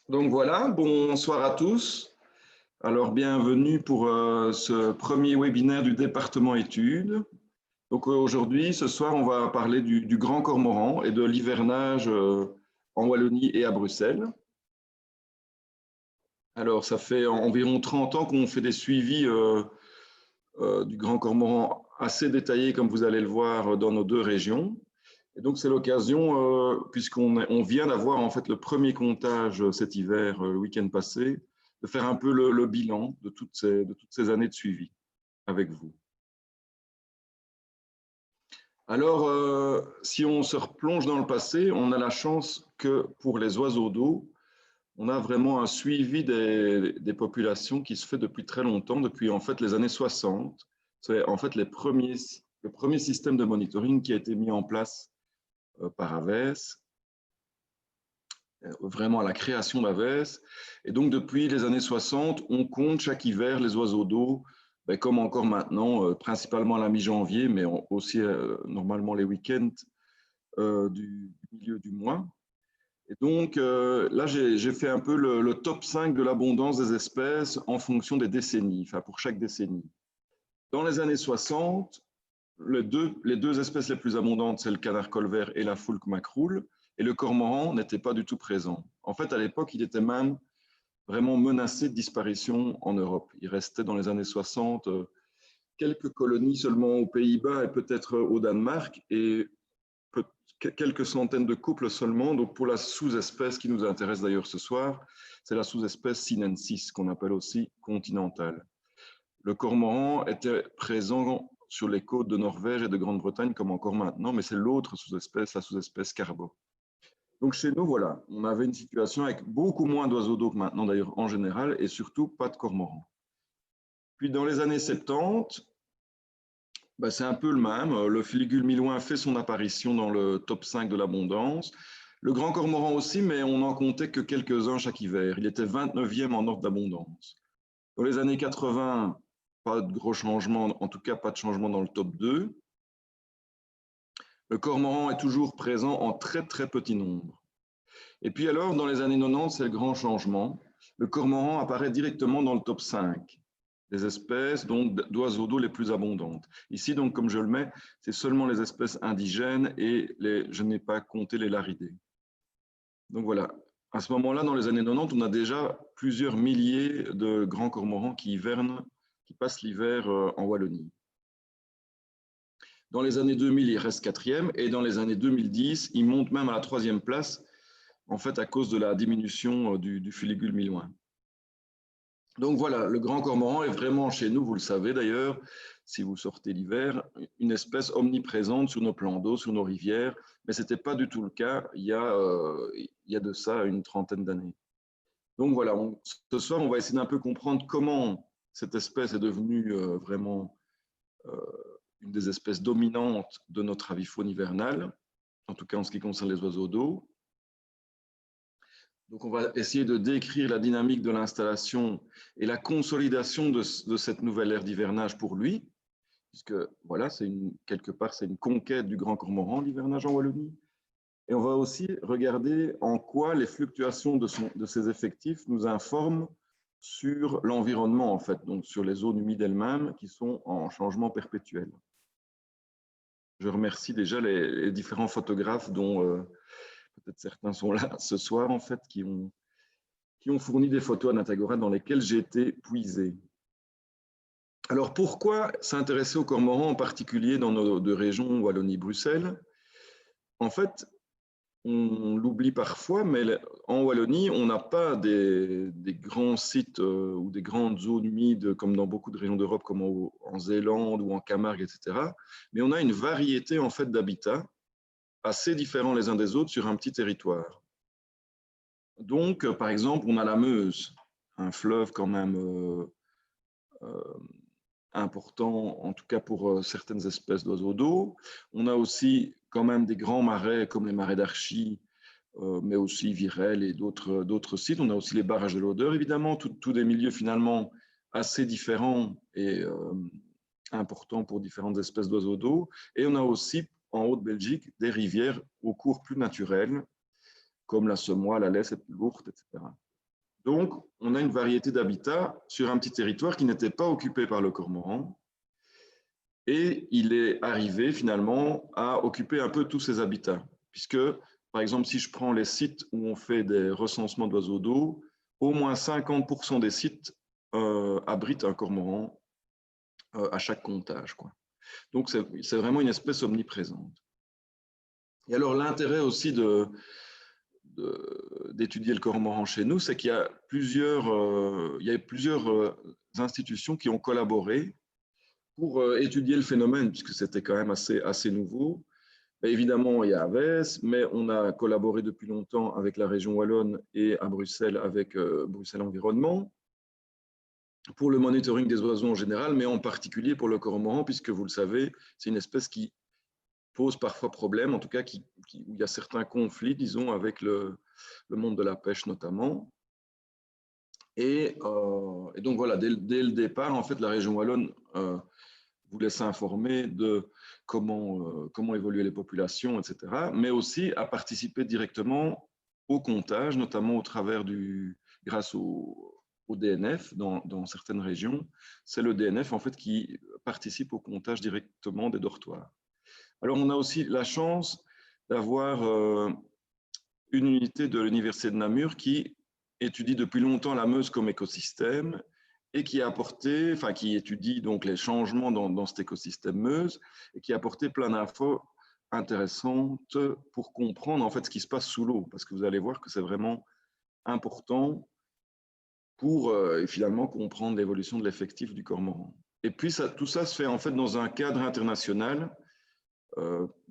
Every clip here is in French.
Donc voilà, bonsoir à tous. Alors bienvenue pour ce premier webinaire du département études. Donc aujourd'hui, ce soir, on va parler du grand cormoran et de l'hivernage en Wallonie et à Bruxelles. Alors ça fait environ 30 ans qu'on fait des suivis du grand cormoran assez détaillés, comme vous allez le voir, dans nos deux régions. Et donc c'est l'occasion, puisqu'on vient d'avoir en fait le premier comptage cet hiver, le week-end passé, de faire un peu le bilan de toutes ces années de suivi avec vous. Alors, si on se replonge dans le passé, on a la chance que pour les oiseaux d'eau, on a vraiment un suivi des populations qui se fait depuis très longtemps, depuis en fait les années 60. C'est en fait le premier système de monitoring qui a été mis en place par AVES, vraiment à la création d'AVES. Et donc, depuis les années 60, on compte chaque hiver les oiseaux d'eau, comme encore maintenant, principalement à la mi-janvier, mais aussi normalement les week-ends du milieu du mois. Et donc, là, j'ai fait un peu le top 5 de l'abondance des espèces en fonction des décennies, enfin pour chaque décennie. Dans les années 60, les deux espèces les plus abondantes, c'est le canard colvert et la foulque macroule, et le cormoran n'était pas du tout présent. En fait, à l'époque, il était même vraiment menacé de disparition en Europe. Il restait dans les années 60 quelques colonies seulement aux Pays-Bas et peut-être au Danemark, et quelques centaines de couples seulement. Donc pour la sous-espèce qui nous intéresse d'ailleurs ce soir, c'est la sous-espèce sinensis, qu'on appelle aussi continentale. Le cormoran était présent sur les côtes de Norvège et de Grande-Bretagne comme encore maintenant, mais c'est l'autre sous-espèce, la sous-espèce carbo. Donc chez nous, voilà, on avait une situation avec beaucoup moins d'oiseaux d'eau que maintenant d'ailleurs en général, et surtout pas de cormorans. Puis dans les années 70, c'est un peu le même. Le filigule milouin fait son apparition dans le top 5 de l'abondance. Le grand cormoran aussi, mais on n'en comptait que quelques-uns chaque hiver. Il était 29e en ordre d'abondance. Dans les années 80, pas de gros changements, en tout cas pas de changement dans le top 2. Le cormoran est toujours présent en très très petit nombre. Et puis alors, dans les années 90, c'est le grand changement. Le cormoran apparaît directement dans le top 5 des espèces d'oiseaux d'eau les plus abondantes. Ici, donc, comme je le mets, c'est seulement les espèces indigènes et je n'ai pas compté les laridés. Donc voilà, à ce moment-là, dans les années 90, on a déjà plusieurs milliers de grands cormorans qui hivernent, qui passent l'hiver en Wallonie. Dans les années 2000, il reste 4e, et dans les années 2010, il monte même à la 3e place, en fait à cause de la diminution du filigule milouin. Donc voilà, le grand cormoran est vraiment chez nous, vous le savez d'ailleurs, si vous sortez l'hiver, une espèce omniprésente sur nos plans d'eau, sur nos rivières, mais ce n'était pas du tout le cas il y a de ça une trentaine d'années. Donc voilà, ce soir, on va essayer d'un peu comprendre comment cette espèce est devenue vraiment une des espèces dominantes de notre avifaune hivernale, en tout cas en ce qui concerne les oiseaux d'eau. Donc, on va essayer de décrire la dynamique de l'installation et la consolidation de cette nouvelle ère d'hivernage pour lui, puisque voilà, quelque part, c'est une conquête du grand cormoran, l'hivernage en Wallonie. Et on va aussi regarder en quoi les fluctuations de ses effectifs nous informent sur l'environnement, en fait, donc sur les zones humides elles-mêmes qui sont en changement perpétuel. Je remercie déjà les différents photographes dont peut-être certains sont là ce soir, en fait, qui ont fourni des photos à Natagora dans lesquelles j'ai été puisé. Alors, pourquoi s'intéresser aux cormorans en particulier dans nos deux régions, Wallonie-Bruxelles? En fait, on l'oublie parfois, mais en Wallonie, on n'a pas des grands sites ou des grandes zones humides comme dans beaucoup de régions d'Europe, comme en Zélande ou en Camargue, etc. Mais on a une variété en fait d'habitats assez différents les uns des autres sur un petit territoire. Donc, par exemple, on a la Meuse, un fleuve quand même important, en tout cas pour certaines espèces d'oiseaux d'eau. On a aussi quand même des grands marais comme les marais d'Archy, mais aussi Virel et d'autres sites. On a aussi les barrages de l'Odeur, évidemment, tous des milieux finalement assez différents et importants pour différentes espèces d'oiseaux d'eau. Et on a aussi, en Haute-Belgique, des rivières aux cours plus naturels, comme la Semois, la Lesse, l'Ourthe, etc. Donc, on a une variété d'habitats sur un petit territoire qui n'était pas occupé par le cormoran. Et il est arrivé finalement à occuper un peu tous ces habitats. Puisque, par exemple, si je prends les sites où on fait des recensements d'oiseaux d'eau, au moins 50% des sites abritent un cormoran à chaque comptage, quoi. Donc, c'est vraiment une espèce omniprésente. Et alors, l'intérêt aussi d'étudier le cormoran chez nous, c'est qu'il y a plusieurs institutions qui ont collaboré pour étudier le phénomène, puisque c'était quand même assez nouveau. Et évidemment, il y a Aves, mais on a collaboré depuis longtemps avec la région wallonne et à Bruxelles avec Bruxelles Environnement pour le monitoring des oiseaux en général, mais en particulier pour le cormoran, puisque vous le savez, c'est une espèce qui pose parfois problème, en tout cas où il y a certains conflits, disons, avec le monde de la pêche notamment. Et donc voilà, dès le départ, en fait, la région wallonne voulait s'informer de comment évoluer les populations, etc., mais aussi à participer directement au comptage, notamment grâce au DNF dans certaines régions. C'est le DNF en fait qui participe au comptage directement des dortoirs. Alors on a aussi la chance d'avoir une unité de l'Université de Namur qui étudie depuis longtemps la Meuse comme écosystème et qui étudie donc les changements dans cet écosystème Meuse et qui a apporté plein d'infos intéressantes pour comprendre en fait ce qui se passe sous l'eau, parce que vous allez voir que c'est vraiment important pour finalement comprendre l'évolution de l'effectif du cormoran. Et puis tout ça se fait en fait dans un cadre international,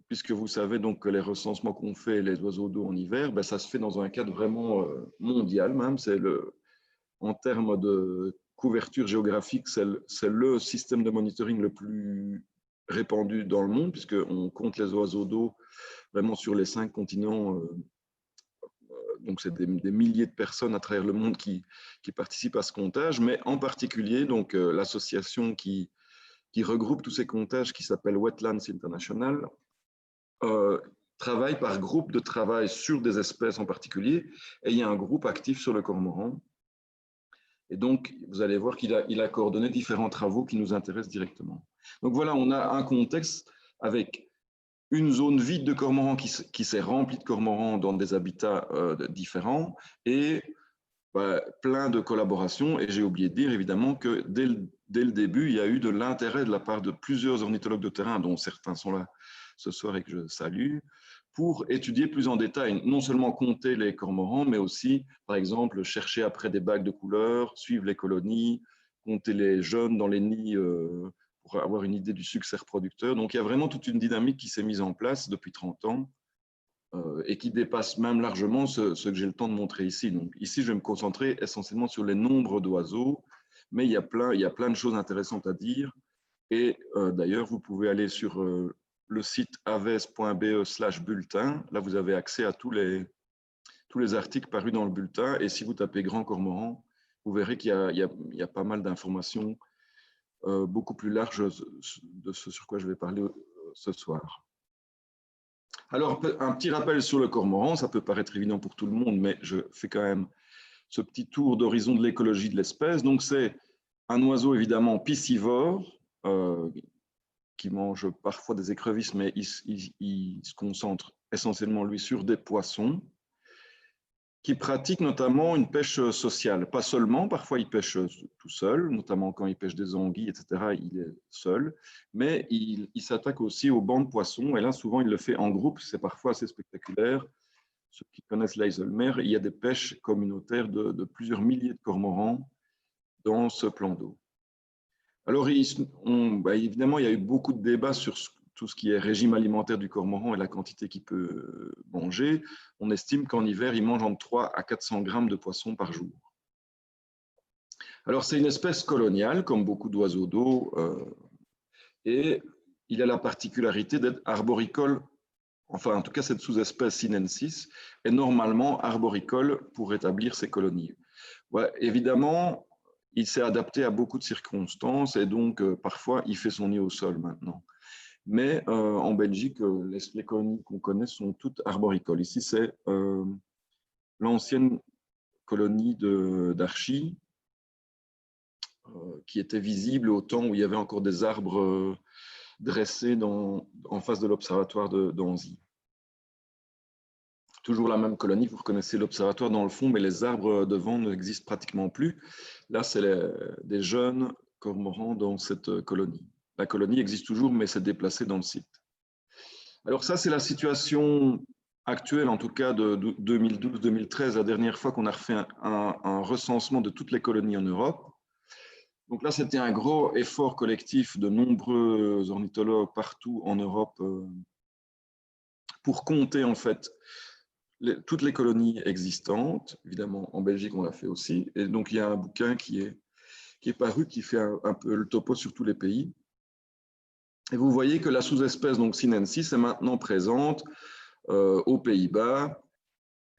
puisque vous savez donc que les recensements qu'on fait les oiseaux d'eau en hiver, ben, ça se fait dans un cadre vraiment mondial même. En termes de couverture géographique, c'est le système de monitoring le plus répandu dans le monde, puisqu'on compte les oiseaux d'eau vraiment sur les 5 continents. Donc, c'est des milliers de personnes à travers le monde qui participent à ce comptage, mais en particulier donc l'association qui regroupe tous ces comptages, qui s'appelle Wetlands International, travaille par groupe de travail sur des espèces en particulier, et il y a un groupe actif sur le cormoran. Et donc, vous allez voir qu'il a coordonné différents travaux qui nous intéressent directement. Donc voilà, on a un contexte avec une zone vide de cormorans qui s'est remplie de cormorans dans des habitats différents et plein de collaborations. Et j'ai oublié de dire évidemment que dès le début, il y a eu de l'intérêt de la part de plusieurs ornithologues de terrain, dont certains sont là ce soir et que je salue, pour étudier plus en détail, non seulement compter les cormorans, mais aussi, par exemple, chercher après des bagues de couleurs, suivre les colonies, compter les jeunes dans les nids pour avoir une idée du succès reproducteur. Donc, il y a vraiment toute une dynamique qui s'est mise en place depuis 30 ans et qui dépasse même largement ce que j'ai le temps de montrer ici. Donc, ici, je vais me concentrer essentiellement sur les nombres d'oiseaux, mais il y a plein de choses intéressantes à dire. Et d'ailleurs, vous pouvez aller sur le site aves.be/bulletin. Là, vous avez accès à tous les articles parus dans le bulletin. Et si vous tapez Grand Cormoran, vous verrez qu'il y a pas mal d'informations beaucoup plus larges de ce sur quoi je vais parler ce soir. Alors, un petit rappel sur le cormoran, ça peut paraître évident pour tout le monde, mais je fais quand même ce petit tour d'horizon de l'écologie de l'espèce. Donc, c'est un oiseau évidemment piscivore, qui mange parfois des écrevisses, mais il se concentre essentiellement, lui, sur des poissons, qui pratique notamment une pêche sociale. Pas seulement, parfois il pêche tout seul, notamment quand il pêche des anguilles, etc., il est seul, mais il s'attaque aussi aux bancs de poissons, et là, souvent, il le fait en groupe, c'est parfois assez spectaculaire. Ceux qui connaissent l'Eiselmeer, il y a des pêches communautaires de plusieurs milliers de cormorans dans ce plan d'eau. Alors, évidemment, il y a eu beaucoup de débats sur tout ce qui est régime alimentaire du cormoran et la quantité qu'il peut manger. On estime qu'en hiver, il mange entre 3 à 400 grammes de poissons par jour. Alors, c'est une espèce coloniale, comme beaucoup d'oiseaux d'eau, et il a la particularité d'être arboricole. Enfin, en tout cas, cette sous-espèce sinensis est normalement arboricole pour établir ses colonies. Ouais, évidemment, il s'est adapté à beaucoup de circonstances et donc parfois il fait son nid au sol maintenant. Mais en Belgique, les colonies qu'on connaît sont toutes arboricoles. Ici, c'est l'ancienne colonie d'archis qui était visible au temps où il y avait encore des arbres dressés en face de l'observatoire d'Anzy. Toujours la même colonie, vous reconnaissez l'observatoire dans le fond, mais les arbres devant n'existent pratiquement plus. Là, c'est des jeunes cormorans dans cette colonie. La colonie existe toujours, mais s'est déplacée dans le site. Alors ça, c'est la situation actuelle, en tout cas de 2012-2013, la dernière fois qu'on a refait un recensement de toutes les colonies en Europe. Donc là, c'était un gros effort collectif de nombreux ornithologues partout en Europe pour compter en fait toutes les colonies existantes. Évidemment, en Belgique, on l'a fait aussi. Et donc, il y a un bouquin qui est paru, qui fait un peu le topo sur tous les pays. Et vous voyez que la sous-espèce, donc sinensis, est maintenant présente aux Pays-Bas,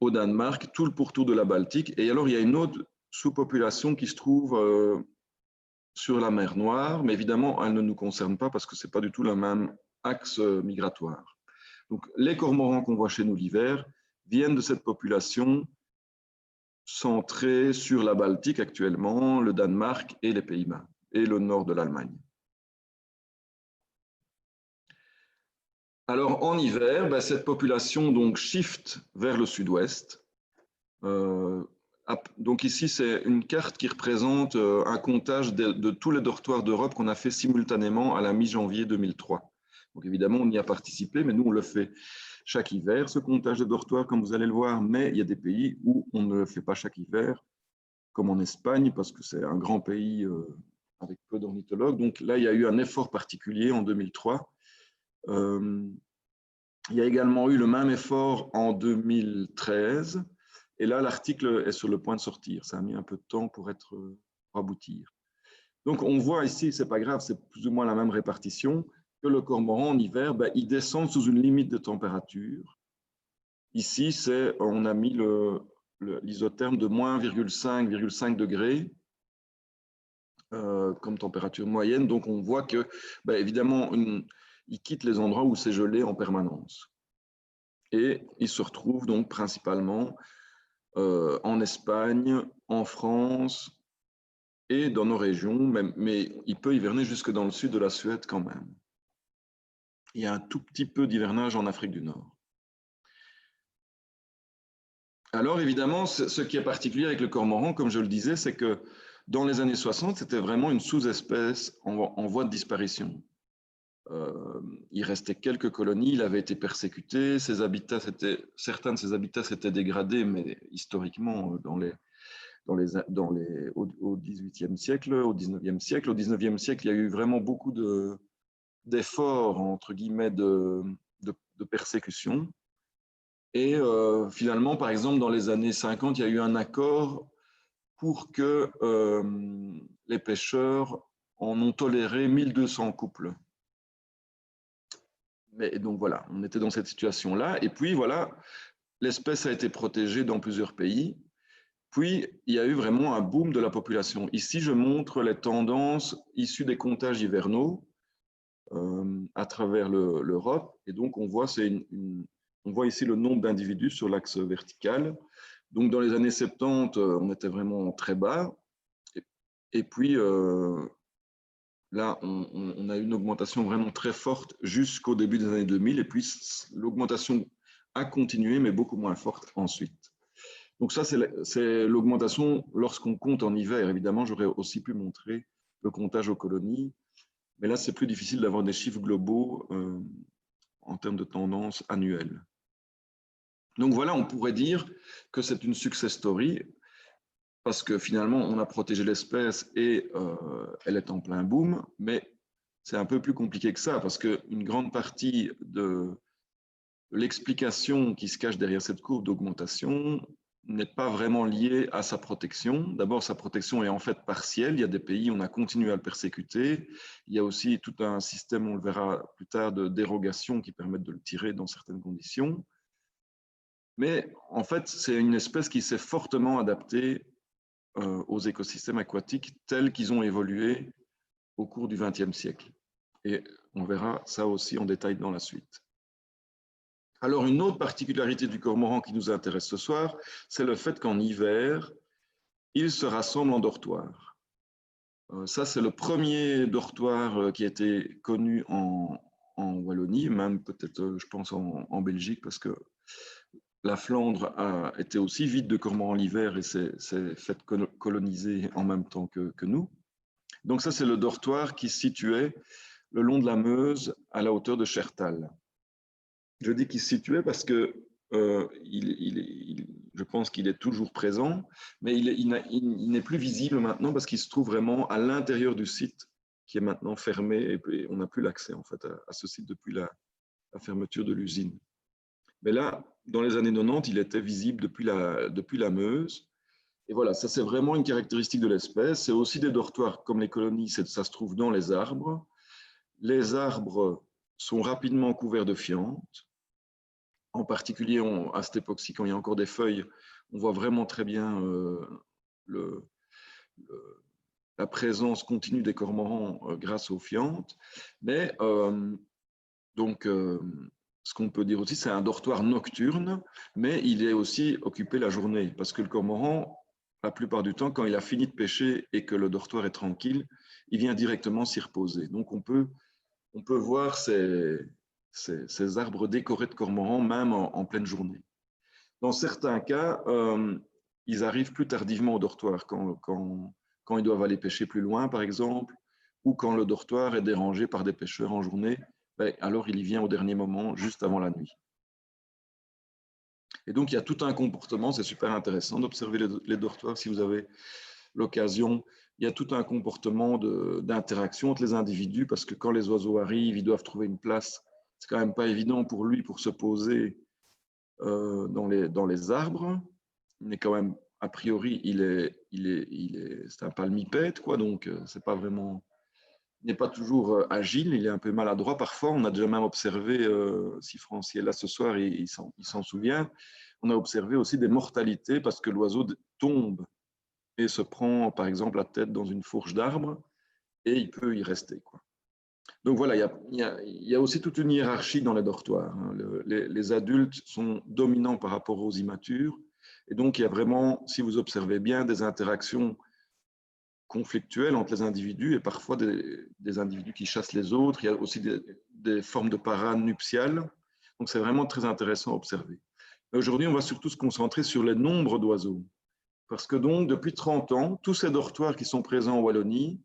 au Danemark, tout le pourtour de la Baltique. Et alors, il y a une autre sous-population qui se trouve sur la mer Noire, mais évidemment, elle ne nous concerne pas parce que ce n'est pas du tout le même axe migratoire. Donc, les cormorans qu'on voit chez nous l'hiver viennent de cette population centrée sur la Baltique actuellement, le Danemark et les Pays-Bas, et le nord de l'Allemagne. Alors, en hiver, ben, cette population donc shift vers le sud-ouest. Donc ici, c'est une carte qui représente un comptage de tous les dortoirs d'Europe qu'on a fait simultanément à la mi-janvier 2003. Donc évidemment, on y a participé, mais nous, on le fait chaque hiver, ce comptage de dortoirs, comme vous allez le voir, mais il y a des pays où on ne le fait pas chaque hiver, comme en Espagne, parce que c'est un grand pays avec peu d'ornithologues. Donc là, il y a eu un effort particulier en 2003. Il y a également eu le même effort en 2013. Et là, l'article est sur le point de sortir. Ça a mis un peu de temps pour aboutir. Donc, on voit ici, c'est pas grave, c'est plus ou moins la même répartition, que le cormoran en hiver, ben, il descend sous une limite de température. Ici, on a mis l'isotherme de moins 1,5 degrés comme température moyenne. Donc, on voit que, ben, évidemment, il quitte les endroits où c'est gelé en permanence. Et il se retrouve donc principalement en Espagne, en France et dans nos régions, mais il peut hiverner jusque dans le sud de la Suède quand même. Il y a un tout petit peu d'hivernage en Afrique du Nord. Alors évidemment, ce qui est particulier avec le cormoran, comme je le disais, c'est que dans les années 60, c'était vraiment une sous-espèce en voie de disparition. Il restait quelques colonies, il avait été persécuté, certains de ses habitats s'étaient dégradés, mais historiquement, au XVIIIe siècle, au XIXe siècle. Au XIXe siècle, il y a eu vraiment beaucoup d'efforts, entre guillemets, de persécution. Et finalement, par exemple, dans les années 50, il y a eu un accord pour que les pêcheurs en ont toléré 1200 couples. Mais donc voilà, on était dans cette situation-là. Et puis voilà, l'espèce a été protégée dans plusieurs pays. Puis, il y a eu vraiment un boom de la population. Ici, je montre les tendances issues des comptages hivernaux à travers l'Europe. Et donc, on voit ici le nombre d'individus sur l'axe vertical. Donc, dans les années 70, on était vraiment très bas. Et puis, là, on a eu une augmentation vraiment très forte jusqu'au début des années 2000. Et puis, l'augmentation a continué, mais beaucoup moins forte ensuite. Donc ça, c'est l'augmentation lorsqu'on compte en hiver. Évidemment, j'aurais aussi pu montrer le comptage aux colonies, mais là, c'est plus difficile d'avoir des chiffres globaux en termes de tendance annuelle. Donc voilà, on pourrait dire que c'est une success story parce que finalement, on a protégé l'espèce et elle est en plein boom, mais c'est un peu plus compliqué que ça parce qu'une grande partie de l'explication qui se cache derrière cette courbe d'augmentation n'est pas vraiment liée à sa protection. D'abord, sa protection est en fait partielle. Il y a des pays où on a continué à le persécuter. Il y a aussi tout un système, on le verra plus tard, de dérogation qui permettent de le tirer dans certaines conditions. Mais en fait, c'est une espèce qui s'est fortement adaptée aux écosystèmes aquatiques tels qu'ils ont évolué au cours du XXe siècle. Et on verra ça aussi en détail dans la suite. Alors, une autre particularité du cormoran qui nous intéresse ce soir, c'est le fait qu'en hiver, ils se rassemblent en dortoir. Ça, c'est le premier dortoir qui a été connu en Wallonie, même peut-être, je pense, en Belgique, parce que la Flandre a été aussi vide de cormorans l'hiver et s'est fait coloniser en même temps que nous. Donc ça, c'est le dortoir qui se situait le long de la Meuse à la hauteur de Chertal. Je dis qu'il se situait parce que je pense qu'il est toujours présent, mais il n'est plus visible maintenant parce qu'il se trouve vraiment à l'intérieur du site qui est maintenant fermé et on n'a plus l'accès en fait à ce site depuis la fermeture de l'usine. Mais là, dans les années 90, il était visible depuis la Meuse. Et voilà, ça c'est vraiment une caractéristique de l'espèce. C'est aussi des dortoirs comme les colonies, ça se trouve dans les arbres. Les arbres sont rapidement couverts de fientes. En particulier, à cette époque-ci, quand il y a encore des feuilles, on voit vraiment très bien la présence continue des cormorans grâce aux fientes. Mais donc, ce qu'on peut dire aussi, c'est un dortoir nocturne, mais il est aussi occupé la journée, parce que le cormoran, la plupart du temps, quand il a fini de pêcher et que le dortoir est tranquille, il vient directement s'y reposer. Donc, on peut voir ces arbres décorés de cormorans, même en pleine journée. Dans certains cas, ils arrivent plus tardivement au dortoir, quand ils doivent aller pêcher plus loin, par exemple, ou quand le dortoir est dérangé par des pêcheurs en journée, alors il y vient au dernier moment, juste avant la nuit. Et donc, il y a tout un comportement, c'est super intéressant d'observer les dortoirs si vous avez l'occasion. Il y a tout un comportement d'interaction entre les individus, parce que quand les oiseaux arrivent, ils doivent trouver une place. C'est quand même pas évident pour lui pour se poser dans les arbres, mais quand même, a priori, c'est un palmipède, quoi, donc c'est pas vraiment, il n'est pas toujours agile, il est un peu maladroit parfois. On a déjà même observé, si Francis est là ce soir, il s'en souvient, on a observé aussi des mortalités parce que l'oiseau tombe et se prend, par exemple, la tête dans une fourche d'arbre et il peut y rester, quoi. Donc voilà, il y a aussi toute une hiérarchie dans les dortoirs. Hein. Les adultes sont dominants par rapport aux immatures. Et donc, il y a vraiment, si vous observez bien, des interactions conflictuelles entre les individus et parfois des individus qui chassent les autres. Il y a aussi des formes de parade nuptiales. Donc, c'est vraiment très intéressant à observer. Aujourd'hui, on va surtout se concentrer sur les nombres d'oiseaux. Parce que donc, depuis 30 ans, tous ces dortoirs qui sont présents en Wallonie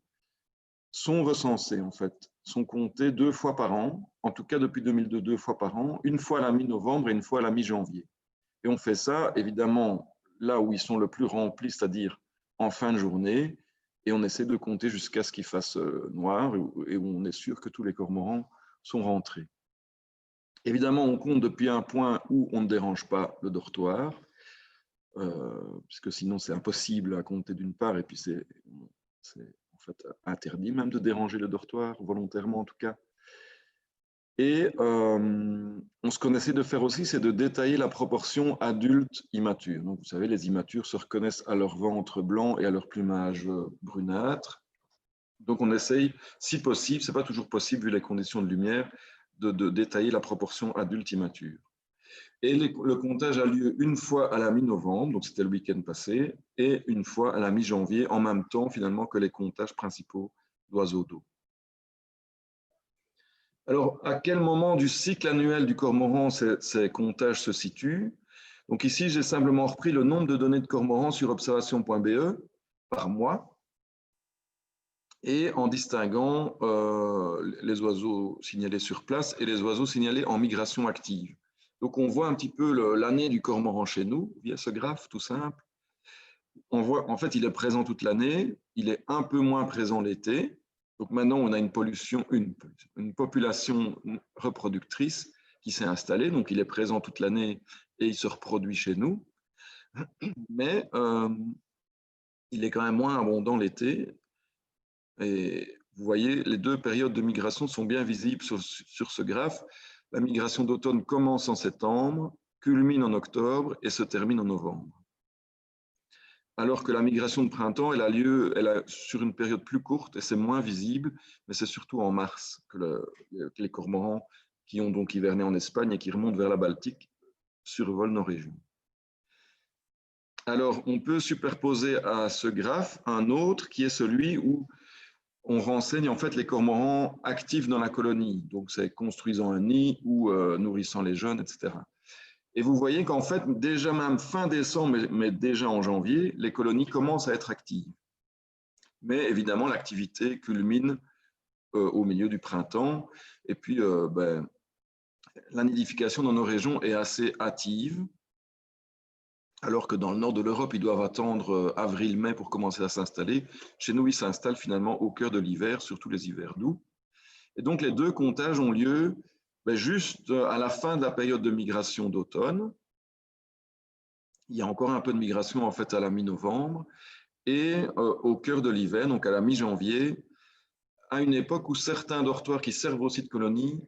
sont recensés, en fait, sont comptés 2 fois par an, en tout cas depuis 2002, 2 fois par an, une fois à la mi-novembre et une fois à la mi-janvier. Et on fait ça, évidemment, là où ils sont le plus remplis, c'est-à-dire en fin de journée, et on essaie de compter jusqu'à ce qu'il fasse noir et où on est sûr que tous les cormorans sont rentrés. Évidemment, on compte depuis un point où on ne dérange pas le dortoir, puisque sinon c'est impossible à compter d'une part, et puis c'est en fait interdit même de déranger le dortoir, volontairement en tout cas. Et ce qu'on essaie de faire aussi, c'est de détailler la proportion adulte-immature. Donc, vous savez, les immatures se reconnaissent à leur ventre blanc et à leur plumage brunâtre. Donc, on essaye, si possible, ce n'est pas toujours possible vu les conditions de lumière, de détailler la proportion adulte-immature. Et le comptage a lieu une fois à la mi-novembre, donc c'était le week-end passé, et une fois à la mi-janvier, en même temps finalement que les comptages principaux d'oiseaux d'eau. Alors, à quel moment du cycle annuel du cormoran ces comptages se situent? Donc ici, j'ai simplement repris le nombre de données de cormorans sur observation.be par mois, et en distinguant les oiseaux signalés sur place et les oiseaux signalés en migration active. Donc, on voit un petit peu l'année du cormoran chez nous, via ce graphe tout simple. On voit, en fait, il est présent toute l'année, il est un peu moins présent l'été. Donc maintenant, on a une population reproductrice qui s'est installée, donc il est présent toute l'année et il se reproduit chez nous. Mais il est quand même moins abondant l'été. Et vous voyez, les deux périodes de migration sont bien visibles sur ce graphe. La migration d'automne commence en septembre, culmine en octobre et se termine en novembre. Alors que la migration de printemps, elle a lieu sur une période plus courte et c'est moins visible, mais c'est surtout en mars que les cormorans qui ont donc hiverné en Espagne et qui remontent vers la Baltique survolent nos régions. Alors, on peut superposer à ce graphe un autre qui est celui où on renseigne en fait les cormorans actifs dans la colonie. Donc, c'est construisant un nid ou nourrissant les jeunes, etc. Et vous voyez qu'en fait, déjà même fin décembre, mais déjà en janvier, les colonies commencent à être actives. Mais évidemment, l'activité culmine au milieu du printemps. Et puis, la nidification dans nos régions est assez hâtive, alors que dans le nord de l'Europe, ils doivent attendre avril-mai pour commencer à s'installer. Chez nous, ils s'installent finalement au cœur de l'hiver, surtout les hivers doux. Et donc, les deux comptages ont lieu juste à la fin de la période de migration d'automne. Il y a encore un peu de migration en fait à la mi-novembre et au cœur de l'hiver, donc à la mi-janvier, à une époque où certains dortoirs qui servent aussi de colonies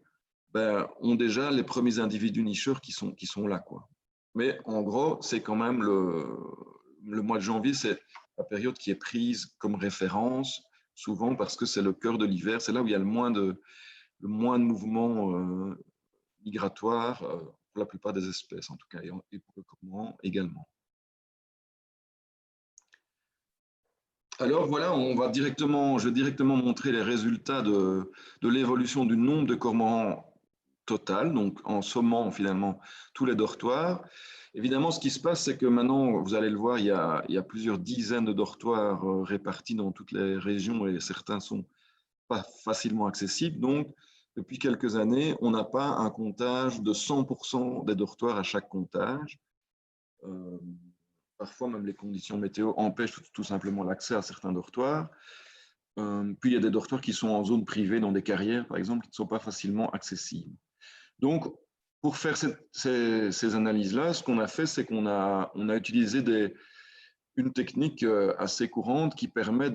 ont déjà les premiers individus nicheurs qui sont là, quoi. Mais en gros, c'est quand même le mois de janvier, c'est la période qui est prise comme référence, souvent parce que c'est le cœur de l'hiver, c'est là où il y a le moins de mouvements migratoires pour la plupart des espèces, en tout cas, et pour le cormoran également. Alors voilà, je vais directement montrer les résultats de l'évolution du nombre de cormorans total, donc en sommant finalement tous les dortoirs. Évidemment, ce qui se passe, c'est que maintenant, vous allez le voir, il y a plusieurs dizaines de dortoirs répartis dans toutes les régions et certains sont pas facilement accessibles. Donc, depuis quelques années, on n'a pas un comptage de 100% des dortoirs à chaque comptage. Parfois, même les conditions météo empêchent tout simplement l'accès à certains dortoirs. Puis, il y a des dortoirs qui sont en zone privée, dans des carrières, par exemple, qui ne sont pas facilement accessibles. Donc, pour faire ces analyses-là, ce qu'on a fait, c'est qu'on a utilisé une technique assez courante qui permet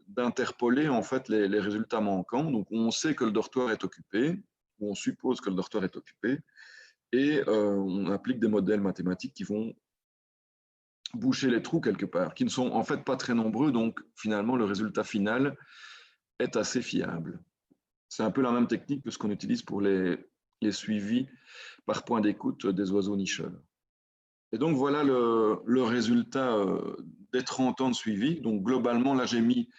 d'interpoler en fait les résultats manquants. Donc, on sait que le dortoir est occupé, ou on suppose que le dortoir est occupé, et on applique des modèles mathématiques qui vont boucher les trous quelque part, qui ne sont en fait pas très nombreux, donc finalement le résultat final est assez fiable. C'est un peu la même technique que ce qu'on utilise pour les suivis par point d'écoute des oiseaux nicheurs. Et donc voilà le résultat des 30 ans de suivi. Donc globalement, là j'ai mis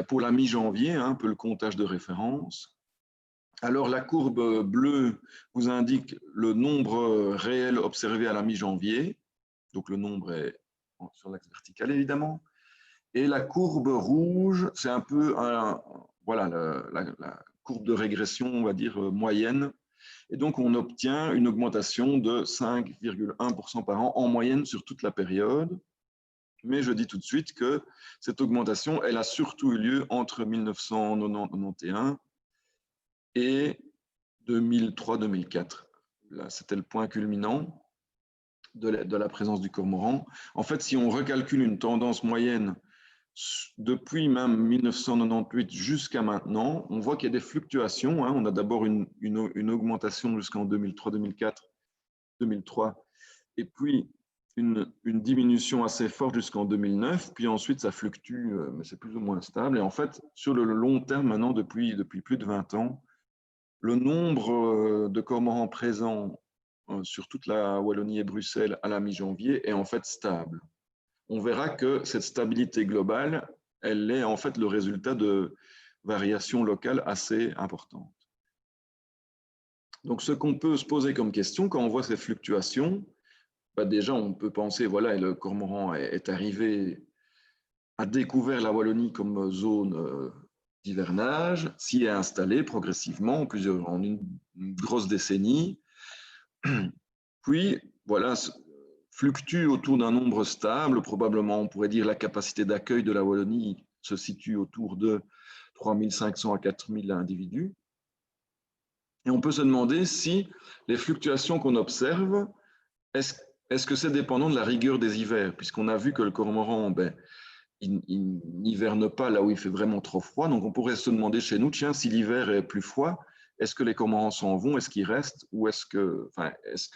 pour la mi-janvier, un peu le comptage de référence. Alors la courbe bleue vous indique le nombre réel observé à la mi-janvier. Donc le nombre est sur l'axe vertical évidemment. Et la courbe rouge, c'est un peu voilà, la courbe de régression, on va dire, moyenne. Et donc, on obtient une augmentation de 5,1% par an en moyenne sur toute la période. Mais je dis tout de suite que cette augmentation, elle a surtout eu lieu entre 1991 et 2003-2004. Là, c'était le point culminant de la présence du cormoran. En fait, si on recalcule une tendance moyenne depuis même 1998 jusqu'à maintenant, on voit qu'il y a des fluctuations. On a d'abord une augmentation jusqu'en 2003, 2004, 2003, et puis une diminution assez forte jusqu'en 2009, puis ensuite ça fluctue, mais c'est plus ou moins stable. Et en fait, sur le long terme, maintenant, depuis plus de 20 ans, le nombre de cormorans présents sur toute la Wallonie et Bruxelles à la mi-janvier est en fait stable. On verra que cette stabilité globale, elle est en fait le résultat de variations locales assez importantes. Donc, ce qu'on peut se poser comme question quand on voit ces fluctuations, déjà, on peut penser, voilà, le cormoran est arrivé, a découvert la Wallonie comme zone d'hivernage, s'y est installé progressivement en une grosse décennie, puis, voilà, fluctue autour d'un nombre stable, probablement on pourrait dire la capacité d'accueil de la Wallonie se situe autour de 3500 à 4000 individus. Et on peut se demander si les fluctuations qu'on observe, est-ce que c'est dépendant de la rigueur des hivers, puisqu'on a vu que le cormoran, il n'hiverne pas là où il fait vraiment trop froid, donc on pourrait se demander chez nous, tiens, si l'hiver est plus froid, est-ce que les cormorans s'en vont, est-ce qu'ils restent, ou est-ce que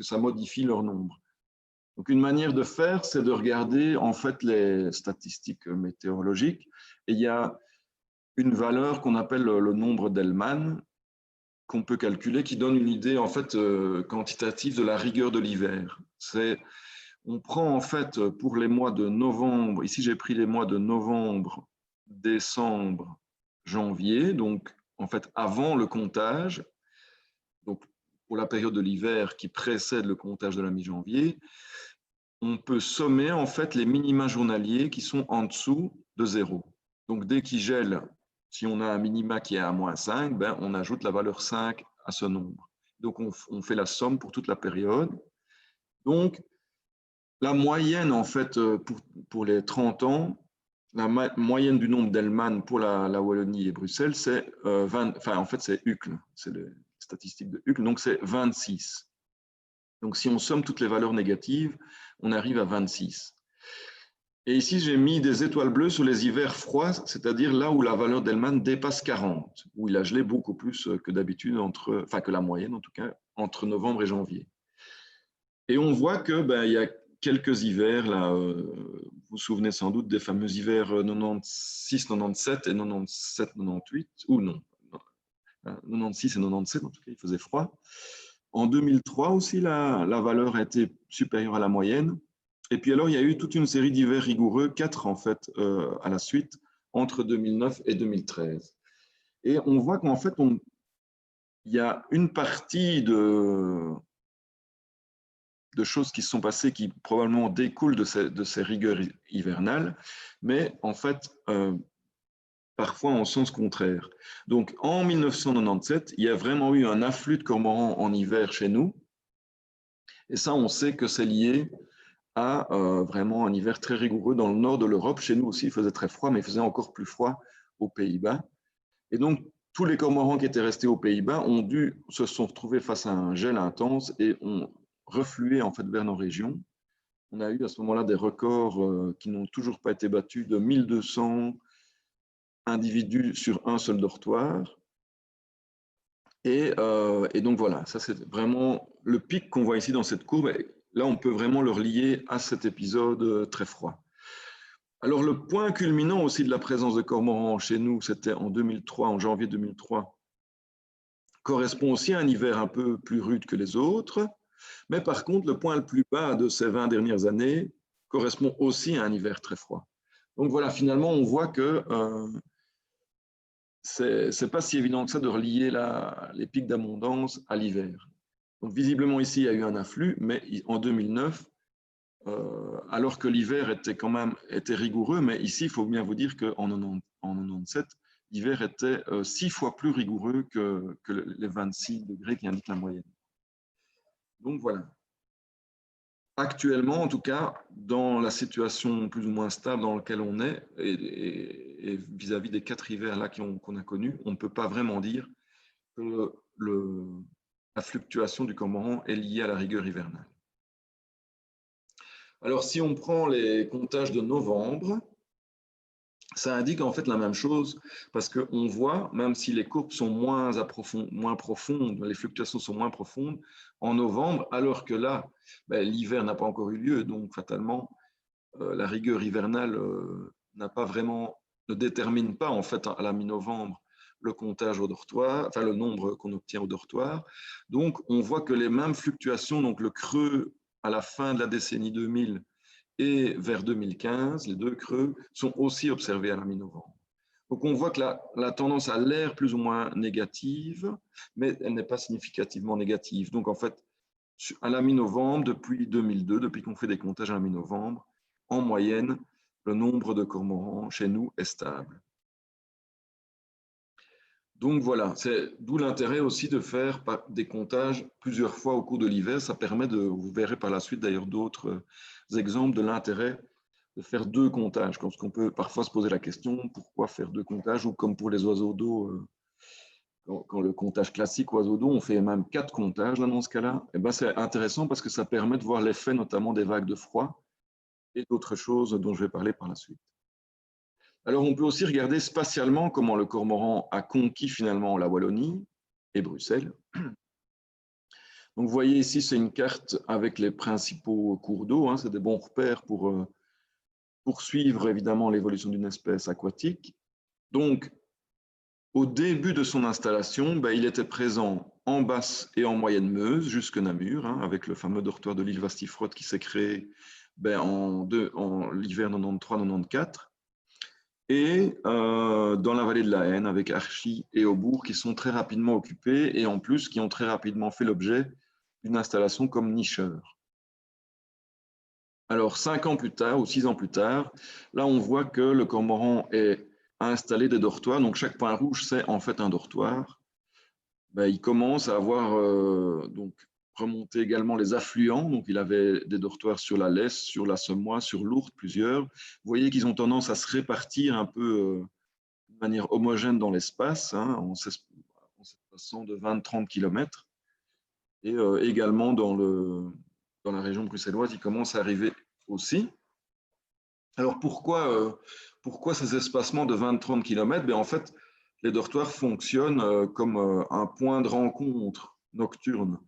ça modifie leur nombre? Donc, une manière de faire, c'est de regarder en fait les statistiques météorologiques. Et il y a une valeur qu'on appelle le nombre d'Hellman qu'on peut calculer, qui donne une idée en fait quantitative de la rigueur de l'hiver. On prend en fait pour les mois de novembre, ici j'ai pris les mois de novembre, décembre, janvier, donc en fait avant le comptage, donc pour la période de l'hiver qui précède le comptage de la mi-janvier, on peut sommer en fait les minima journaliers qui sont en dessous de 0. Donc dès qu'il gèle, si on a un minima qui est à -5, ben, on ajoute la valeur 5 à ce nombre. Donc on fait la somme pour toute la période. Donc la moyenne en fait pour les 30 ans, la moyenne du nombre d'Hellman pour la Wallonie et Bruxelles, c'est 20, enfin en fait c'est Uccle, c'est les statistiques de Uccle, donc c'est 26. Donc si on somme toutes les valeurs négatives, on arrive à 26. Et ici, j'ai mis des étoiles bleues sur les hivers froids, c'est-à-dire là où la valeur d'Hellman dépasse 40, où il a gelé beaucoup plus que d'habitude, enfin que la moyenne en tout cas, entre novembre et janvier. Et on voit que il y a quelques hivers, là, vous vous souvenez sans doute des fameux hivers 96-97 et 97-98, ou non, 96 et 97, en tout cas, il faisait froid. En 2003 aussi, la valeur a été supérieure à la moyenne. Et puis alors, il y a eu toute une série d'hivers rigoureux, 4 en fait, à la suite, entre 2009 et 2013. Et on voit qu'en fait, il y a une partie de choses qui se sont passées qui probablement découlent de ces rigueurs hivernales, mais en fait, parfois en sens contraire. Donc, en 1997, il y a vraiment eu un afflux de cormorans en hiver chez nous. Et ça, on sait que c'est lié à vraiment un hiver très rigoureux dans le nord de l'Europe. Chez nous aussi, il faisait très froid, mais il faisait encore plus froid aux Pays-Bas. Et donc, tous les cormorans qui étaient restés aux Pays-Bas se sont retrouvés face à un gel intense et ont reflué en fait vers nos régions. On a eu à ce moment-là des records qui n'ont toujours pas été battus de 1200 individus sur un seul dortoir. Et donc voilà, ça c'est vraiment le pic qu'on voit ici dans cette courbe. Là, on peut vraiment le relier à cet épisode très froid. Alors, le point culminant aussi de la présence de cormorans chez nous, c'était en 2003, en janvier 2003, correspond aussi à un hiver un peu plus rude que les autres. Mais par contre, le point le plus bas de ces 20 dernières années correspond aussi à un hiver très froid. Donc voilà, finalement, on voit que c'est pas si évident que ça de relier les pics d'abondance à l'hiver. Donc visiblement ici, il y a eu un afflux, mais en 2009, alors que l'hiver était rigoureux, mais ici, il faut bien vous dire qu'en 97, l'hiver était 6 fois plus rigoureux que les 26 degrés qui indiquent la moyenne. Donc voilà. Actuellement, en tout cas, dans la situation plus ou moins stable dans laquelle on est, et vis-à-vis des 4 hivers là qu'on a connus, on ne peut pas vraiment dire que la fluctuation du cormoran est liée à la rigueur hivernale. Alors, si on prend les comptages de novembre, ça indique en fait la même chose parce qu'on voit, même si les courbes sont moins profondes, les fluctuations sont moins profondes en novembre, alors que là, l'hiver n'a pas encore eu lieu, donc fatalement, la rigueur hivernale ne détermine pas en fait à la mi-novembre le comptage au dortoir, enfin le nombre qu'on obtient au dortoir. Donc, on voit que les mêmes fluctuations, donc le creux à la fin de la décennie 2000 et vers 2015, les deux creux sont aussi observés à la mi-novembre. Donc on voit que la tendance a l'air plus ou moins négative, mais elle n'est pas significativement négative. Donc en fait, à la mi-novembre, depuis 2002, depuis qu'on fait des comptages à la mi-novembre, en moyenne, le nombre de cormorans chez nous est stable. Donc voilà, c'est d'où l'intérêt aussi de faire des comptages plusieurs fois au cours de l'hiver. Ça permet vous verrez par la suite d'ailleurs d'autres exemples de l'intérêt de faire 2 comptages. Parce qu'on peut parfois se poser la question, pourquoi faire 2 comptages? Ou comme pour les oiseaux d'eau, quand le comptage classique oiseaux d'eau, on fait même 4 comptages là, dans ce cas-là. C'est intéressant parce que ça permet de voir l'effet notamment des vagues de froid et d'autres choses dont je vais parler par la suite. Alors, on peut aussi regarder spatialement comment le cormoran a conquis finalement la Wallonie et Bruxelles. Donc, vous voyez ici, c'est une carte avec les principaux cours d'eau. Hein, c'est des bons repères pour poursuivre évidemment l'évolution d'une espèce aquatique. Donc, Au début de son installation, ben, il était présent en Basse et en Moyenne Meuse, jusque Namur, hein, avec le fameux dortoir de l'île Vastifrotte qui s'est créé ben, en l'hiver 93-94, et dans la vallée de la Haine, avec Archy et Aubourg, qui sont très rapidement occupés, et en plus qui ont très rapidement fait l'objet d'une installation comme nicheur. Alors, 5 ans plus tard, ou 6 ans plus tard, là, on voit que le cormoran a installé des dortoirs. Donc, chaque point rouge, c'est en fait un dortoir. Ben, il commence à avoir donc, remonté également les affluents. Donc, il avait des dortoirs sur la Lesse, sur la Semois, sur l'Ourthe, plusieurs. Vous voyez qu'ils ont tendance à se répartir un peu de manière homogène dans l'espace, hein, en s'espaçant de 20-30 km. Et également dans la région bruxelloise, il commence à arriver aussi. Alors pourquoi ces espacements de 20-30 km? En fait, les dortoirs fonctionnent comme un point de rencontre nocturne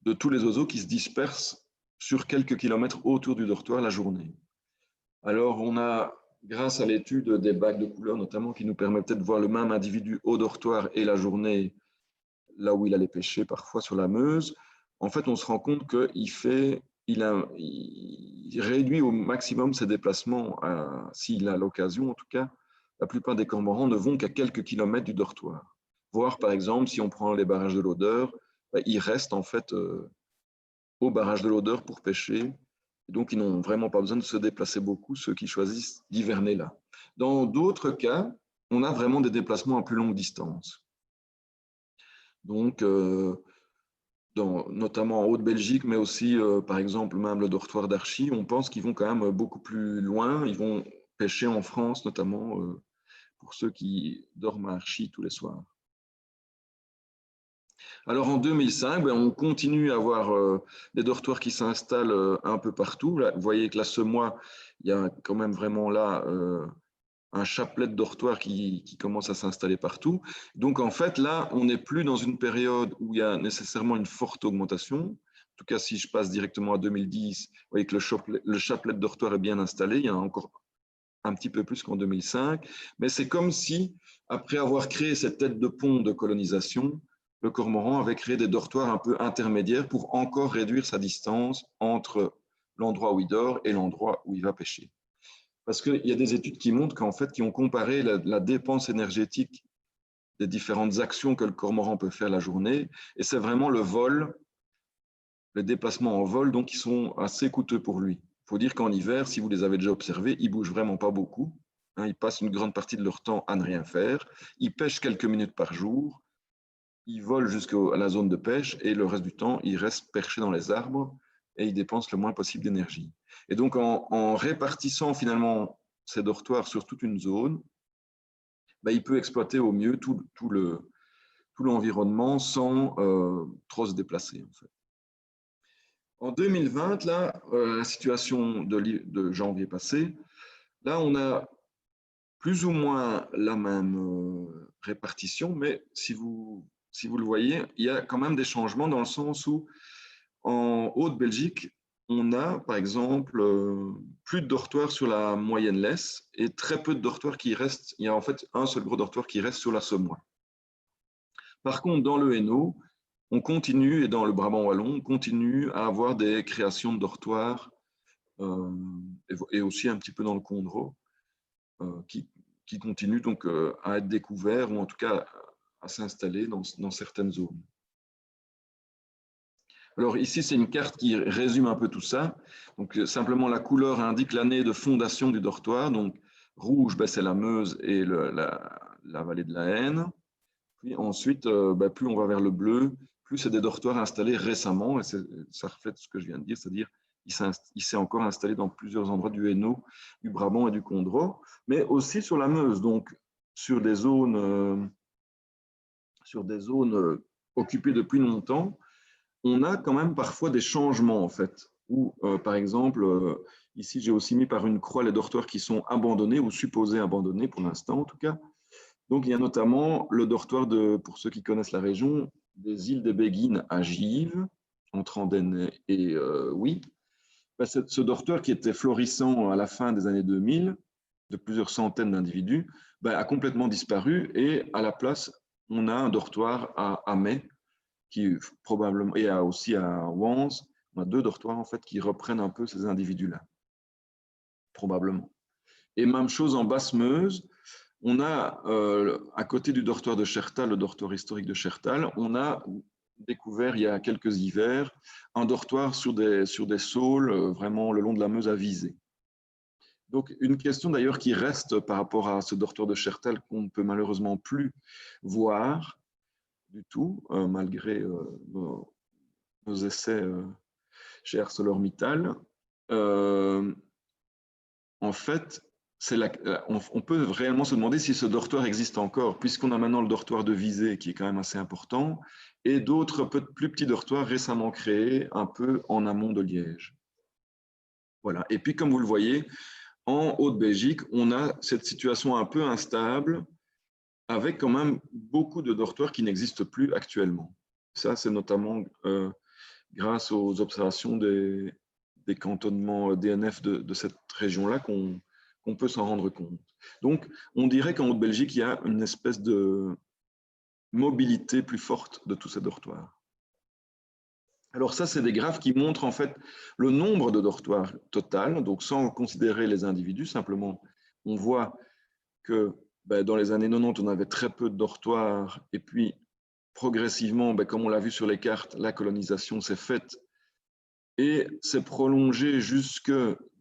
de tous les oiseaux qui se dispersent sur quelques kilomètres autour du dortoir la journée. Alors on a, grâce à l'étude des bacs de couleurs notamment, qui nous permettait de voir le même individu au dortoir et la journée, là où il allait pêcher parfois sur la Meuse, en fait on se rend compte il réduit au maximum ses déplacements, s'il a l'occasion en tout cas. La plupart des cormorans ne vont qu'à quelques kilomètres du dortoir. Voire par exemple, si on prend les barrages de l'Odeur, ils restent en fait au barrage de l'Odeur pour pêcher. Donc ils n'ont vraiment pas besoin de se déplacer beaucoup, ceux qui choisissent d'hiverner là. Dans d'autres cas, on a vraiment des déplacements à plus longue distance. Donc, notamment en Haute-Belgique, mais aussi, par exemple, même le dortoir d'Archy, on pense qu'ils vont quand même beaucoup plus loin. Ils vont pêcher en France, notamment pour ceux qui dorment à Archy tous les soirs. Alors en 2005, on continue à avoir des dortoirs qui s'installent un peu partout. Là, vous voyez que là, ce mois, il y a quand même vraiment là un chapelet de dortoirs qui commence à s'installer partout. Donc, en fait, là, on n'est plus dans une période où il y a nécessairement une forte augmentation. En tout cas, si je passe directement à 2010, vous voyez que le chapelet de dortoirs est bien installé. Il y en a encore un petit peu plus qu'en 2005. Mais c'est comme si, après avoir créé cette tête de pont de colonisation, le cormoran avait créé des dortoirs un peu intermédiaires pour encore réduire sa distance entre l'endroit où il dort et l'endroit où il va pêcher. Parce qu'il y a des études qui montrent qu'en fait, qui ont comparé la dépense énergétique des différentes actions que le cormoran peut faire la journée, et c'est vraiment le vol, les déplacements en vol, donc qui sont assez coûteux pour lui. Il faut dire qu'en hiver, si vous les avez déjà observés, ils bougent vraiment pas beaucoup. Hein, ils passent une grande partie de leur temps à ne rien faire. Ils pêchent quelques minutes par jour. Ils volent jusqu'à la zone de pêche et le reste du temps, ils restent perchés dans les arbres et ils dépensent le moins possible d'énergie. Et donc, en répartissant finalement ces dortoirs sur toute une zone, il peut exploiter au mieux tout l'environnement sans trop se déplacer. En fait. En 2020, là, la situation de janvier passé, là, on a plus ou moins la même répartition, mais si vous le voyez, il y a quand même des changements dans le sens où en Haute-Belgique, on a par exemple plus de dortoirs sur la moyenne Lesse et très peu de dortoirs qui restent. Il y a en fait un seul gros dortoir qui reste sur la Semois. Par contre, dans le Hainaut, on continue, et dans le Brabant wallon, on continue à avoir des créations de dortoirs et aussi un petit peu dans le Condro qui continuent donc à être découverts ou en tout cas à s'installer dans certaines zones. Alors ici, c'est une carte qui résume un peu tout ça. Donc simplement, la couleur indique l'année de fondation du dortoir. Donc rouge, c'est la Meuse et la vallée de la Haine. Puis ensuite, plus on va vers le bleu, plus c'est des dortoirs installés récemment. Et ça reflète ce que je viens de dire, c'est-à-dire il s'est encore installé dans plusieurs endroits du Hainaut, du Brabant et du Condro, mais aussi sur la Meuse, donc sur des zones occupées depuis longtemps. On a quand même parfois des changements, en fait, où, par exemple, ici, j'ai aussi mis par une croix les dortoirs qui sont abandonnés ou supposés abandonnés pour l'instant, en tout cas. Donc, il y a notamment le dortoir pour ceux qui connaissent la région, des îles des Béguines à Gives, entre Andenne et Oui. Ce dortoir qui était florissant à la fin des années 2000, de plusieurs centaines d'individus, a complètement disparu et à la place, on a un dortoir à Amé, qui probablement, et aussi à Wans, on a 2 dortoirs en fait qui reprennent un peu ces individus-là, probablement. Et même chose en Basse-Meuse, on a à côté du dortoir de Chertal, le dortoir historique de Chertal, on a découvert il y a quelques hivers un dortoir sur des saules vraiment le long de la Meuse à Visé. Donc une question d'ailleurs qui reste par rapport à ce dortoir de Chertal qu'on ne peut malheureusement plus voir du tout, malgré nos essais chez ArcelorMittal. En fait, on peut réellement se demander si ce dortoir existe encore, puisqu'on a maintenant le dortoir de Visé, qui est quand même assez important, et d'autres plus petits dortoirs récemment créés, un peu en amont de Liège. Voilà. Et puis, comme vous le voyez, en Haute-Belgique, on a cette situation un peu instable, avec quand même beaucoup de dortoirs qui n'existent plus actuellement. Ça, c'est notamment grâce aux observations des cantonnements DNF de cette région-là qu'on peut s'en rendre compte. Donc, on dirait qu'en Haute-Belgique, il y a une espèce de mobilité plus forte de tous ces dortoirs. Alors ça, c'est des graphes qui montrent en fait le nombre de dortoirs total, donc sans considérer les individus, simplement on voit que dans les années 90, on avait très peu de dortoirs et puis progressivement, comme on l'a vu sur les cartes, la colonisation s'est faite et s'est prolongée jusque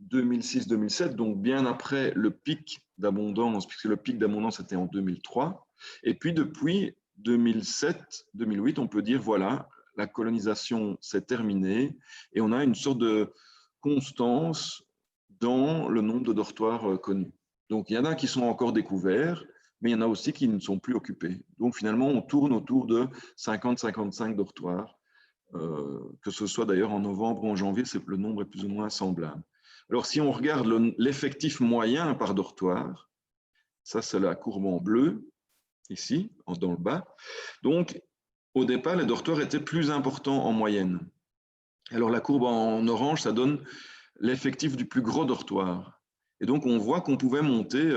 2006-2007, donc bien après le pic d'abondance, puisque le pic d'abondance était en 2003. Et puis depuis 2007-2008, on peut dire, voilà, la colonisation s'est terminée et on a une sorte de constance dans le nombre de dortoirs connus. Donc il y en a qui sont encore découverts, mais il y en a aussi qui ne sont plus occupés. Donc finalement, on tourne autour de 50-55 dortoirs. Que ce soit d'ailleurs en novembre ou en janvier, le nombre est plus ou moins semblable. Alors si on regarde l'effectif moyen par dortoir, ça c'est la courbe en bleu, ici, dans le bas. Donc au départ, les dortoirs étaient plus importants en moyenne. Alors la courbe en orange, ça donne l'effectif du plus gros dortoir. Et donc on voit qu'on pouvait monter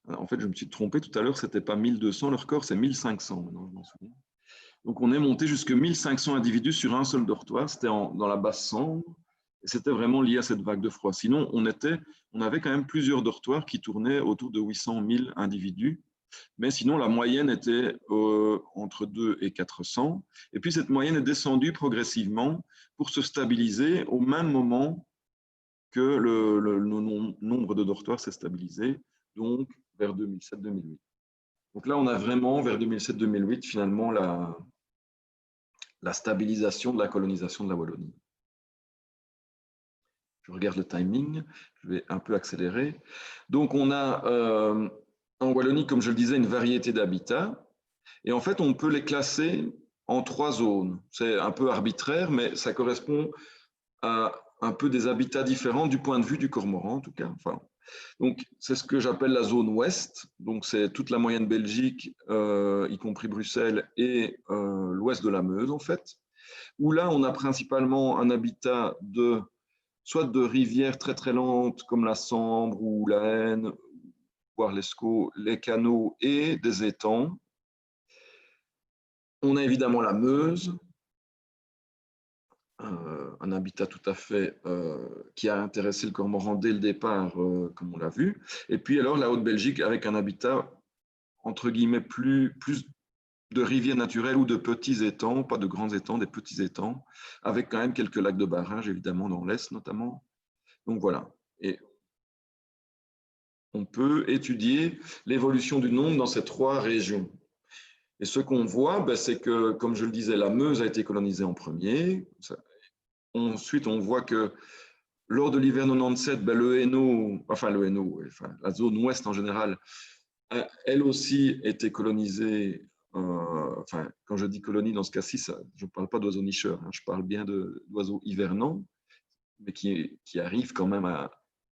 en fait, je me suis trompé tout à l'heure, ce n'était pas 1200, le record, c'est 1500, maintenant, je m'en souviens. Donc, on est monté jusqu'à 1500 individus sur un seul dortoir, c'était dans la basse Sambre, et c'était vraiment lié à cette vague de froid. Sinon, on avait quand même plusieurs dortoirs qui tournaient autour de 800 000 individus, mais sinon, la moyenne était entre 2 et 400, et puis cette moyenne est descendue progressivement pour se stabiliser au même moment que le nombre de dortoirs s'est stabilisé, donc vers 2007-2008. Donc là, on a vraiment, vers 2007-2008, finalement, la stabilisation de la colonisation de la Wallonie. Je regarde le timing, je vais un peu accélérer. Donc, on a en Wallonie, comme je le disais, une variété d'habitats. Et en fait, on peut les classer en 3 zones. C'est un peu arbitraire, mais ça correspond à un peu des habitats différents du point de vue du cormoran, en tout cas. Enfin, donc, c'est ce que j'appelle la zone ouest. Donc, c'est toute la moyenne Belgique, y compris Bruxelles, et l'ouest de la Meuse, en fait. Où là, on a principalement un habitat soit de rivières très très lentes, comme la Sambre ou la Haine, voire l'Escaut, les canaux et des étangs. On a évidemment la Meuse, un habitat tout à fait qui a intéressé le cormoran dès le départ, comme on l'a vu. Et puis alors la Haute-Belgique avec un habitat, entre guillemets, plus de rivières naturelles ou de petits étangs, pas de grands étangs, des petits étangs, avec quand même quelques lacs de barrage, évidemment, dans l'Est notamment. Donc voilà. Et on peut étudier l'évolution du nombre dans ces 3 régions. Et ce qu'on voit, c'est que, comme je le disais, la Meuse a été colonisée en premier. Ensuite, on voit que lors de l'hiver 97, le Hainaut, la zone ouest en général, elle aussi était colonisée. Quand je dis colonie, dans ce cas-ci, je ne parle pas d'oiseaux nicheurs, je parle bien d'oiseaux hivernants, mais qui arrivent quand même à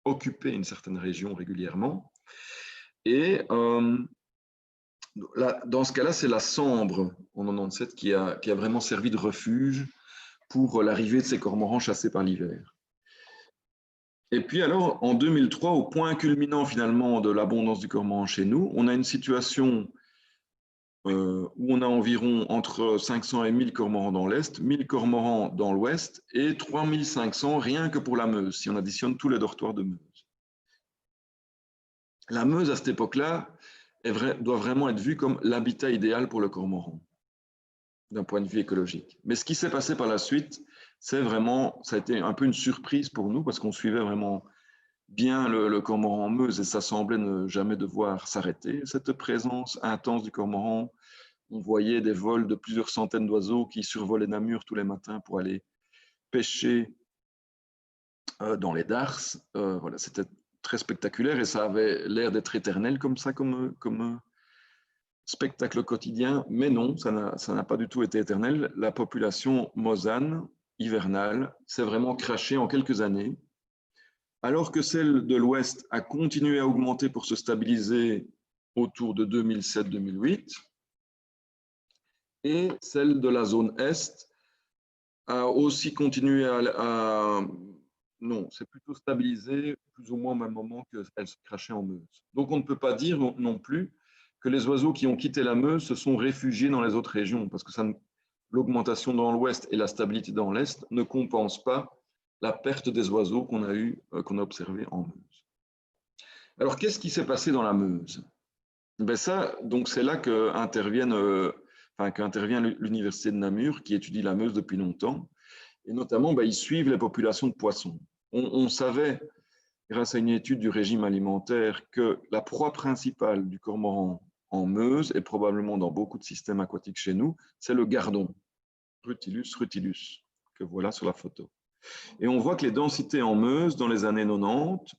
occuper une certaine région régulièrement. Et dans ce cas-là, c'est la Sambre en 97 qui a vraiment servi de refuge pour l'arrivée de ces cormorans chassés par l'hiver. Et puis alors, en 2003, au point culminant finalement de l'abondance du cormoran chez nous, on a une situation où on a environ entre 500 et 1000 cormorans dans l'Est, 1000 cormorans dans l'Ouest et 3500 rien que pour la Meuse, si on additionne tous les dortoirs de Meuse. La Meuse, à cette époque-là, doit vraiment être vue comme l'habitat idéal pour le cormoran, d'un point de vue écologique. Mais ce qui s'est passé par la suite, ça a été un peu une surprise pour nous, parce qu'on suivait vraiment bien le cormoran en Meuse et ça semblait ne jamais devoir s'arrêter, cette présence intense du cormoran. On voyait des vols de plusieurs centaines d'oiseaux qui survolaient Namur tous les matins pour aller pêcher dans les darses. Voilà, c'était très spectaculaire et ça avait l'air d'être éternel comme ça, comme spectacle quotidien. Mais non, ça n'a pas du tout été éternel. La population mosane, hivernale, s'est vraiment crachée en quelques années. Alors que celle de l'Ouest a continué à augmenter pour se stabiliser autour de 2007-2008, et celle de la zone Est a aussi continué non, c'est plutôt stabilisé, plus ou moins au même moment qu'elle se crachait en Meuse. Donc on ne peut pas dire non plus que les oiseaux qui ont quitté la Meuse se sont réfugiés dans les autres régions, parce que l'augmentation dans l'Ouest et la stabilité dans l'Est ne compensent pas la perte des oiseaux qu'on a observé en Meuse. Alors, qu'est-ce qui s'est passé dans la Meuse? Ben ça, donc c'est là qu'intervient l'Université de Namur, qui étudie la Meuse depuis longtemps, et notamment, ben, ils suivent les populations de poissons. On savait, grâce à une étude du régime alimentaire, que la proie principale du cormoran en Meuse, et probablement dans beaucoup de systèmes aquatiques chez nous, c'est le gardon, Rutilus rutilus, que voilà sur la photo. Et on voit que les densités en Meuse, dans les années 90,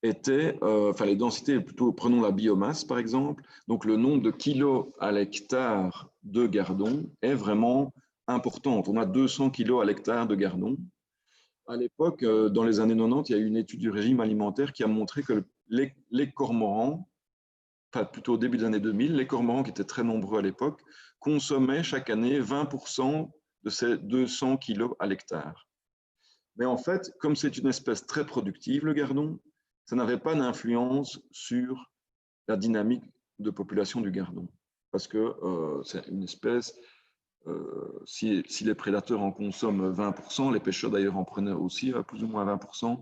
les densités, plutôt, prenons la biomasse par exemple, donc le nombre de kilos à l'hectare de gardons est vraiment importante. On a 200 kilos à l'hectare de gardons. À l'époque, dans les années 90, il y a eu une étude du régime alimentaire qui a montré que les cormorans, enfin plutôt au début des années 2000, les cormorans qui étaient très nombreux à l'époque, consommaient chaque année 20% de ces 200 kilos à l'hectare. Mais en fait, comme c'est une espèce très productive, le gardon, ça n'avait pas d'influence sur la dynamique de population du gardon. Parce que c'est une espèce, si les prédateurs en consomment 20%, les pêcheurs d'ailleurs en prenaient aussi plus ou moins 20%,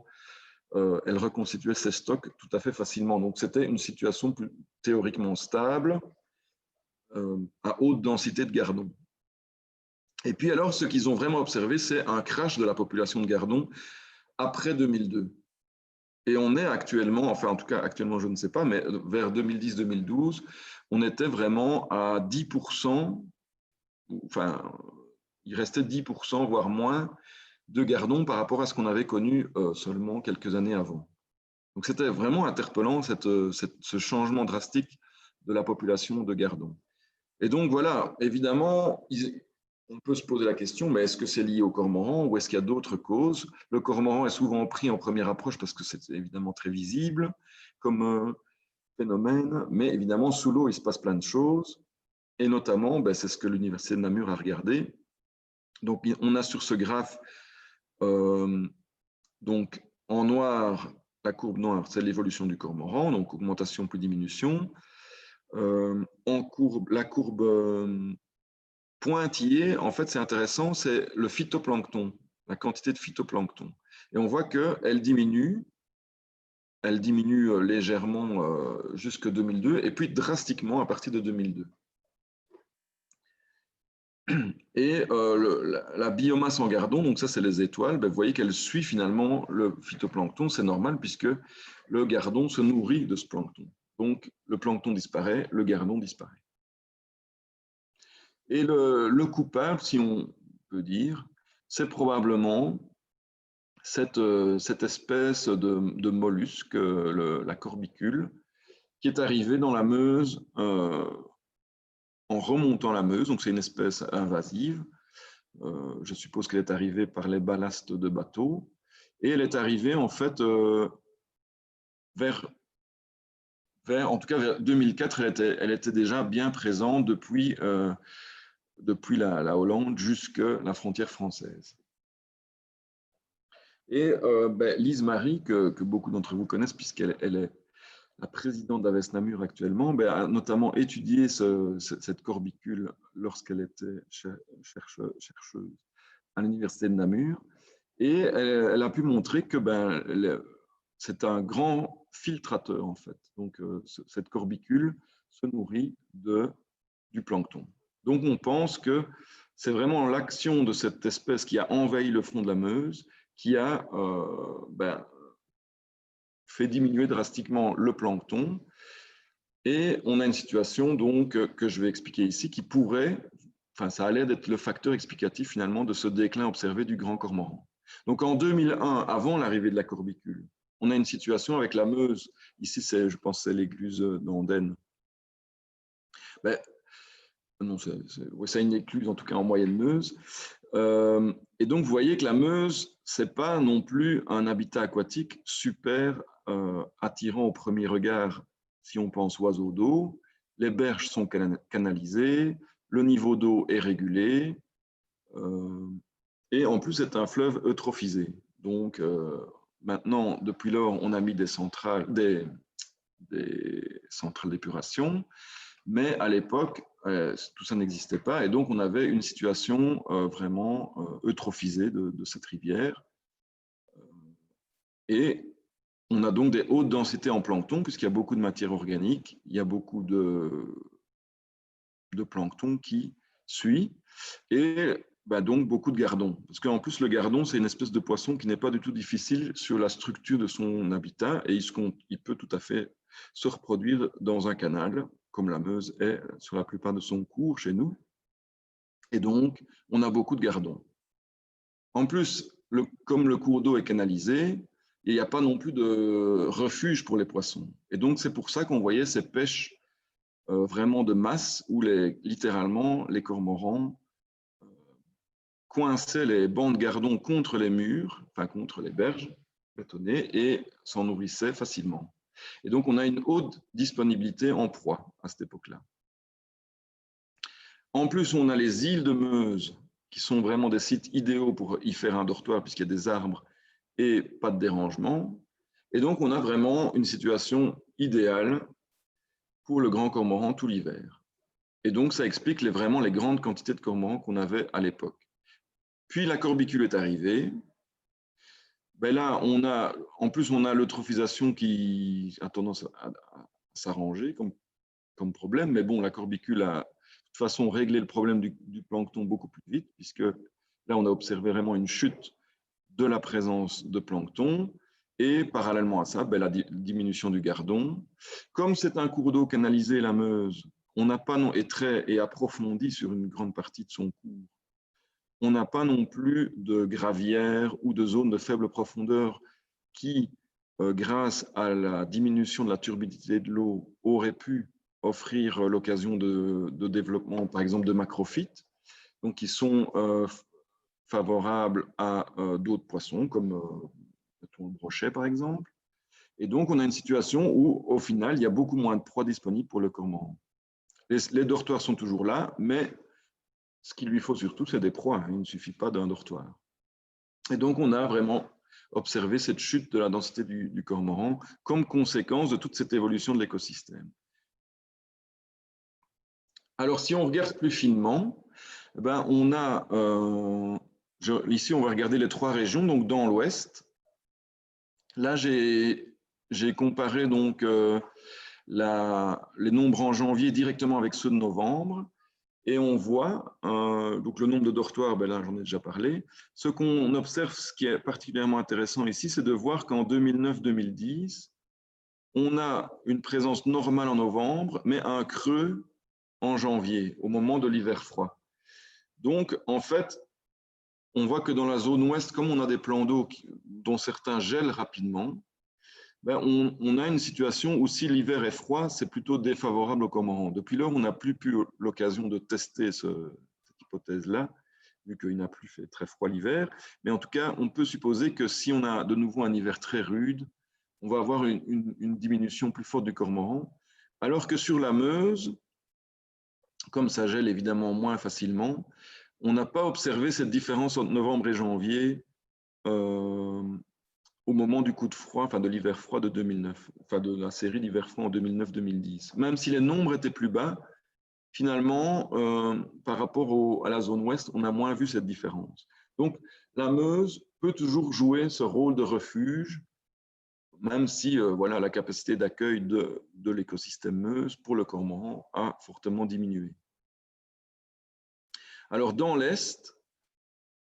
elle reconstituait ses stocks tout à fait facilement. Donc c'était une situation plus théoriquement stable, à haute densité de gardons. Et puis alors, ce qu'ils ont vraiment observé, c'est un crash de la population de gardons après 2002. Et on est actuellement, enfin en tout cas actuellement je ne sais pas, mais vers 2010-2012, on était vraiment à 10%, enfin il restait 10%, voire moins, de gardons par rapport à ce qu'on avait connu seulement quelques années avant. Donc c'était vraiment interpellant ce changement drastique de la population de gardons. Et donc voilà, évidemment, on peut se poser la question, mais est-ce que c'est lié au cormoran ou est-ce qu'il y a d'autres causes? Le cormoran est souvent pris en première approche parce que c'est évidemment très visible comme phénomène, mais évidemment, sous l'eau, il se passe plein de choses. Et notamment, ben, c'est ce que l'Université de Namur a regardé. Donc, on a sur ce graphe, donc en noir, la courbe noire, c'est l'évolution du cormoran, donc augmentation plus diminution. En courbe, la courbe pointillé, en fait, c'est intéressant, c'est le phytoplancton, la quantité de phytoplancton. Et on voit qu'elle diminue, légèrement jusque 2002, et puis drastiquement à partir de 2002. Et la biomasse en gardon, donc ça c'est les étoiles, ben, vous voyez qu'elle suit finalement le phytoplancton, c'est normal puisque le gardon se nourrit de ce plancton. Donc le plancton disparaît, le gardon disparaît. Et le coupable, si on peut dire, c'est probablement cette espèce de mollusque, la corbicule, qui est arrivée dans la Meuse en remontant la Meuse. Donc c'est une espèce invasive. Je suppose qu'elle est arrivée par les ballasts de bateaux. Et elle est arrivée en fait en tout cas vers 2004, elle était déjà bien présente depuis la Hollande jusqu'à la frontière française. Et Lise Marie, que beaucoup d'entre vous connaissent, puisqu'elle est la présidente d'Aves Namur actuellement, a notamment étudié cette corbicule lorsqu'elle était chercheuse à l'université de Namur. Et elle a pu montrer que c'est un grand filtrateur, en fait. Donc, cette corbicule se nourrit du plancton. Donc, on pense que c'est vraiment l'action de cette espèce qui a envahi le fond de la Meuse qui a fait diminuer drastiquement le plancton. Et on a une situation donc que je vais expliquer ici qui pourrait, ça a l'air d'être le facteur explicatif finalement de ce déclin observé du grand cormoran. Donc en 2001, avant l'arrivée de la corbicule, on a une situation avec la Meuse. Ici, je pense, c'est l'écluse d'Andenne. Non, c'est une écluse, en tout cas en moyenne Meuse. Et donc, vous voyez que la Meuse, ce n'est pas non plus un habitat aquatique super attirant au premier regard si on pense oiseaux d'eau. Les berges sont canalisées, le niveau d'eau est régulé, et en plus, c'est un fleuve eutrophisé. Donc, maintenant, depuis lors, on a mis des centrales d'épuration, mais à l'époque, tout ça n'existait pas, et donc on avait une situation vraiment eutrophisée de cette rivière. Et on a donc des hautes densités en plancton, puisqu'il y a beaucoup de matière organique, il y a beaucoup de plancton qui suit, et donc beaucoup de gardons. Parce qu'en plus, le gardon, c'est une espèce de poisson qui n'est pas du tout difficile sur la structure de son habitat, et il peut tout à fait se reproduire dans un canal, comme la Meuse est sur la plupart de son cours chez nous. Et donc, on a beaucoup de gardons. En plus, comme le cours d'eau est canalisé, il n'y a pas non plus de refuge pour les poissons. Et donc, c'est pour ça qu'on voyait ces pêches vraiment de masse où littéralement les cormorans coinçaient les bancs de gardons contre les murs, enfin contre les berges bétonnées, et s'en nourrissaient facilement. Et donc, on a une haute disponibilité en proie à cette époque-là. En plus, on a les îles de Meuse, qui sont vraiment des sites idéaux pour y faire un dortoir, puisqu'il y a des arbres et pas de dérangement. Et donc, on a vraiment une situation idéale pour le grand cormoran tout l'hiver. Et donc, ça explique vraiment les grandes quantités de cormorans qu'on avait à l'époque. Puis, la corbicule est arrivée. Là, en plus, on a l'eutrophisation qui a tendance à s'arranger comme problème. Mais bon, la corbicule a de toute façon réglé le problème du plancton beaucoup plus vite, puisque là, on a observé vraiment une chute de la présence de plancton et parallèlement à ça, la diminution du gardon. Comme c'est un cours d'eau canalisé, la Meuse, on n'a pas et approfondi sur une grande partie de son cours. On n'a pas non plus de gravières ou de zones de faible profondeur qui, grâce à la diminution de la turbidité de l'eau, auraient pu offrir l'occasion de développement, par exemple, de macrophytes, donc qui sont favorables à d'autres poissons, comme le brochet, par exemple. Et donc, on a une situation où, au final, il y a beaucoup moins de proies disponibles pour le cormoran. Les dortoirs sont toujours là, mais ce qu'il lui faut surtout, c'est des proies. Il ne suffit pas d'un dortoir. Et donc, on a vraiment observé cette chute de la densité du cormoran comme conséquence de toute cette évolution de l'écosystème. Alors, si on regarde plus finement, on a, ici, on va regarder les trois régions, donc dans l'ouest. Là, j'ai comparé donc les nombres en janvier directement avec ceux de novembre. Et on voit, donc le nombre de dortoirs, là j'en ai déjà parlé. Ce qu'on observe, ce qui est particulièrement intéressant ici, c'est de voir qu'en 2009-2010, on a une présence normale en novembre, mais un creux en janvier, au moment de l'hiver froid. Donc, en fait, on voit que dans la zone ouest, comme on a des plans d'eau dont certains gèlent rapidement, on a une situation où si l'hiver est froid, c'est plutôt défavorable au cormoran. Depuis lors, on n'a plus eu l'occasion de tester cette hypothèse-là, vu qu'il n'a plus fait très froid l'hiver. Mais en tout cas, on peut supposer que si on a de nouveau un hiver très rude, on va avoir une diminution plus forte du cormoran. Alors que sur la Meuse, comme ça gèle évidemment moins facilement, on n'a pas observé cette différence entre novembre et janvier au moment du coup de froid, enfin de l'hiver froid de 2009, enfin de la série d'hiver froid en 2009-2010. Même si les nombres étaient plus bas, finalement, par rapport à la zone ouest, on a moins vu cette différence. Donc, la Meuse peut toujours jouer ce rôle de refuge, même si voilà, la capacité d'accueil de l'écosystème Meuse pour le cormoran a fortement diminué. Alors, dans l'Est,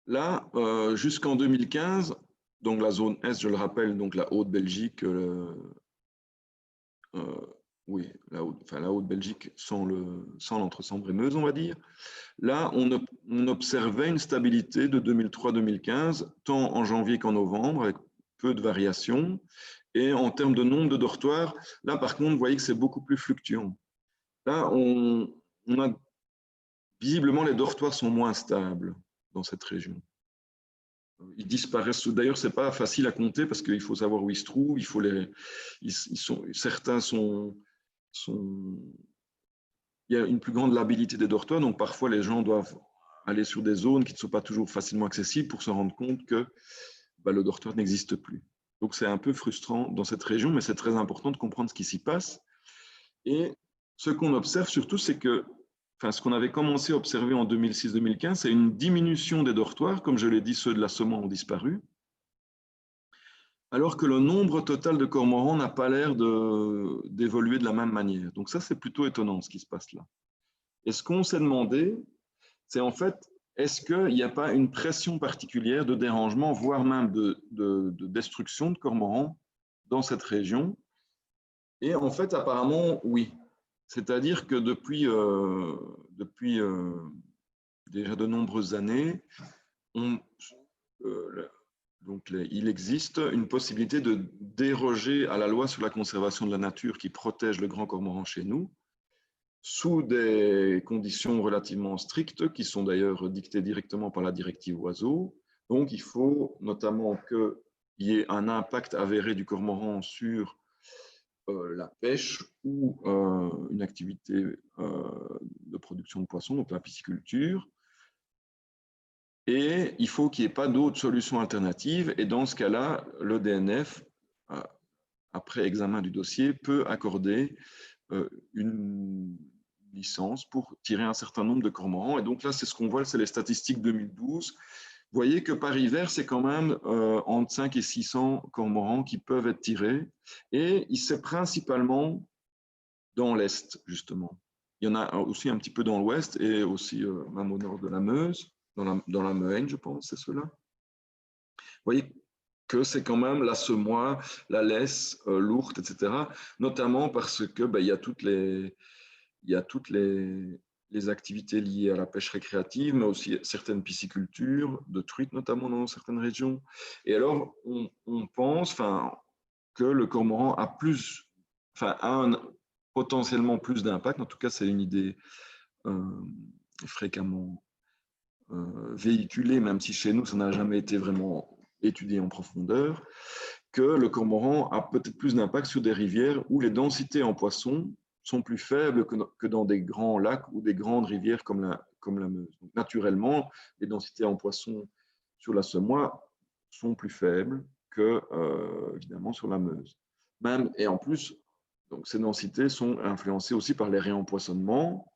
là, jusqu'en 2015, donc la zone Est, je le rappelle, donc la Haute-Belgique, oui, la Haute-Belgique sans l'Entre-Sambre et Meuse, on va dire. Là, on observait une stabilité de 2003-2015, tant en janvier qu'en novembre, avec peu de variations. Et en termes de nombre de dortoirs, là, par contre, vous voyez que c'est beaucoup plus fluctuant. Là, on a visiblement, les dortoirs sont moins stables dans cette région. Ils disparaissent. D'ailleurs, ce n'est pas facile à compter parce qu'il faut savoir où ils se trouvent. Certains sont, il y a une plus grande labilité des dortoirs, donc parfois les gens doivent aller sur des zones qui ne sont pas toujours facilement accessibles pour se rendre compte que le dortoir n'existe plus. Donc c'est un peu frustrant dans cette région, mais c'est très important de comprendre ce qui s'y passe. Et ce qu'on observe surtout, c'est que, ce qu'on avait commencé à observer en 2006-2015, c'est une diminution des dortoirs. Comme je l'ai dit, ceux de la Somme ont disparu, alors que le nombre total de cormorans n'a pas l'air d'évoluer de la même manière. Donc ça, c'est plutôt étonnant ce qui se passe là. Et ce qu'on s'est demandé, c'est en fait, est-ce qu'il n'y a pas une pression particulière de dérangement, voire même de destruction de cormorans dans cette région? Et en fait, apparemment, oui. C'est-à-dire que depuis déjà de nombreuses années, il existe une possibilité de déroger à la loi sur la conservation de la nature qui protège le grand cormoran chez nous, sous des conditions relativement strictes, qui sont d'ailleurs dictées directement par la directive oiseaux. Donc, il faut notamment qu'il y ait un impact avéré du cormoran sur la pêche ou une activité de production de poissons, donc la pisciculture. Et il faut qu'il n'y ait pas d'autres solutions alternatives. Et dans ce cas-là, le DNF, après examen du dossier, peut accorder une licence pour tirer un certain nombre de cormorans. Et donc là, c'est ce qu'on voit, c'est les statistiques 2012. Vous voyez que par hiver, c'est quand même entre 5 et 600 cormorans qui peuvent être tirés. Et c'est principalement dans l'Est, justement. Il y en a aussi un petit peu dans l'Ouest et aussi même au nord de la Meuse, dans la Meuse, je pense, c'est cela. Vous voyez que c'est quand même la semois, la laisse, l'ourte, etc. Notamment parce que il y a toutes les activités liées à la pêche récréative, mais aussi certaines piscicultures, de truites notamment dans certaines régions. Et alors, on pense que le cormoran a potentiellement plus d'impact. En tout cas, c'est une idée fréquemment véhiculée, même si chez nous, ça n'a jamais été vraiment étudié en profondeur, que le cormoran a peut-être plus d'impact sur des rivières où les densités en poissons sont plus faibles que dans des grands lacs ou des grandes rivières comme la Meuse. Donc, naturellement, les densités en poissons sur la semois sont plus faibles que, évidemment, sur la Meuse. Même, et en plus, donc, ces densités sont influencées aussi par les réempoisonnements.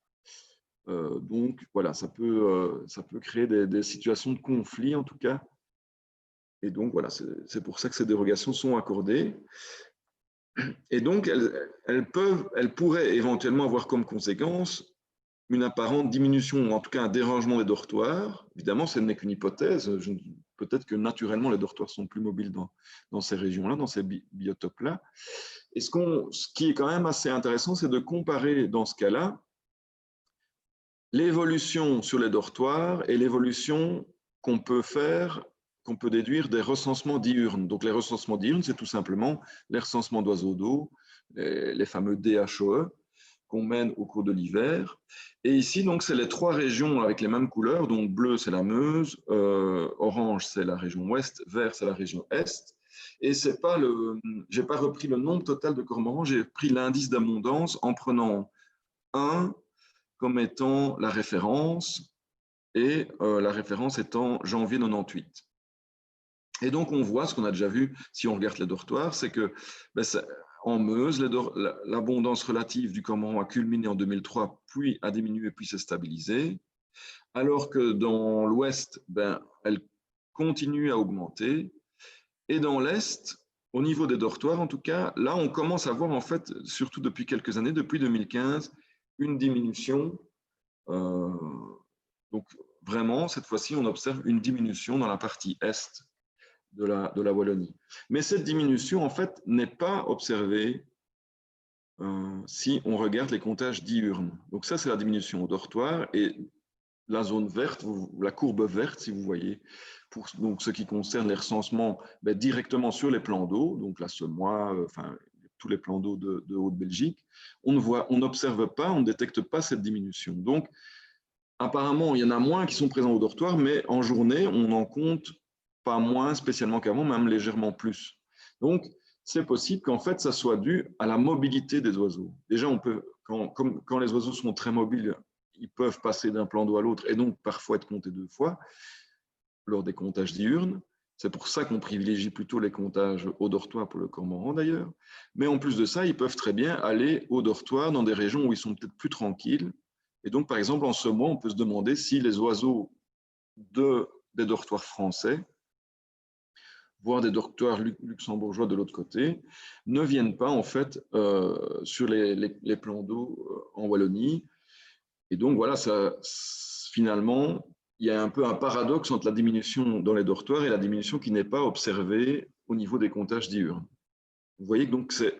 Donc, voilà, ça peut créer des situations de conflit, en tout cas. Et donc, voilà, c'est pour ça que ces dérogations sont accordées. Et donc, elles pourraient éventuellement avoir comme conséquence une apparente diminution, ou en tout cas un dérangement des dortoirs. Évidemment, ce n'est qu'une hypothèse. Peut-être que naturellement, les dortoirs sont plus mobiles dans ces régions-là, dans ces biotopes-là. Et ce qui est quand même assez intéressant, c'est de comparer dans ce cas-là l'évolution sur les dortoirs et l'évolution qu'on peut déduire des recensements diurnes. Donc les recensements diurnes, c'est tout simplement les recensements d'oiseaux d'eau, les fameux DHOE, qu'on mène au cours de l'hiver. Et ici, donc, c'est les trois régions avec les mêmes couleurs. Donc, bleu, c'est la Meuse, orange, c'est la région ouest, vert, c'est la région est. Et je n'ai pas repris le nombre total de cormorans, j'ai pris l'indice d'abondance en prenant 1 comme étant la référence, et la référence étant janvier 98. Et donc, on voit ce qu'on a déjà vu si on regarde les dortoirs, c'est que en Meuse, l'abondance relative du cormoran a culminé en 2003, puis a diminué, puis s'est stabilisée, alors que dans l'Ouest, elle continue à augmenter. Et dans l'Est, au niveau des dortoirs en tout cas, là, on commence à voir en fait, surtout depuis quelques années, depuis 2015, une diminution. Donc, vraiment, cette fois-ci, on observe une diminution dans la partie Est de la Wallonie. Mais cette diminution, en fait, n'est pas observée si on regarde les comptages diurnes. Donc ça, c'est la diminution au dortoir. Et la zone verte, la courbe verte, si vous voyez, pour donc, ce qui concerne les recensements directement sur les plans d'eau, donc la Semois, enfin, tous les plans d'eau de Haute-Belgique, on n'observe pas, on ne détecte pas cette diminution. Donc, apparemment, il y en a moins qui sont présents au dortoir, mais en journée, on en compte pas moins spécialement qu'avant, même légèrement plus. Donc, c'est possible qu'en fait, ça soit dû à la mobilité des oiseaux. Déjà, on peut, quand les oiseaux sont très mobiles, ils peuvent passer d'un plan d'eau à l'autre et donc parfois être comptés 2 fois lors des comptages diurnes. C'est pour ça qu'on privilégie plutôt les comptages au dortoir pour le cormoran d'ailleurs. Mais en plus de ça, ils peuvent très bien aller au dortoir dans des régions où ils sont peut-être plus tranquilles. Et donc, par exemple, en ce mois, on peut se demander si les oiseaux des dortoirs français, voire des dortoirs luxembourgeois de l'autre côté, ne viennent pas en fait sur les plans d'eau en Wallonie. Et donc voilà, ça, finalement, il y a un peu un paradoxe entre la diminution dans les dortoirs et la diminution qui n'est pas observée au niveau des comptages diurnes. Vous voyez que donc c'est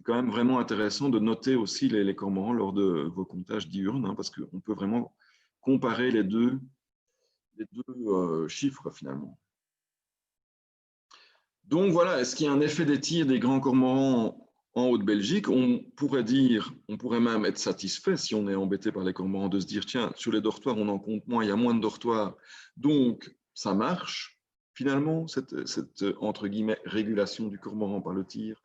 quand même vraiment intéressant de noter aussi les cormorans lors de vos comptages diurnes, hein, parce qu'on peut vraiment comparer les deux chiffres finalement. Donc voilà, est-ce qu'il y a un effet des tirs des grands cormorans en Haute-Belgique? On pourrait même être satisfait si on est embêté par les cormorans de se dire, tiens, sur les dortoirs, on en compte moins, il y a moins de dortoirs, donc ça marche. Finalement, cette entre guillemets régulation du cormoran par le tir,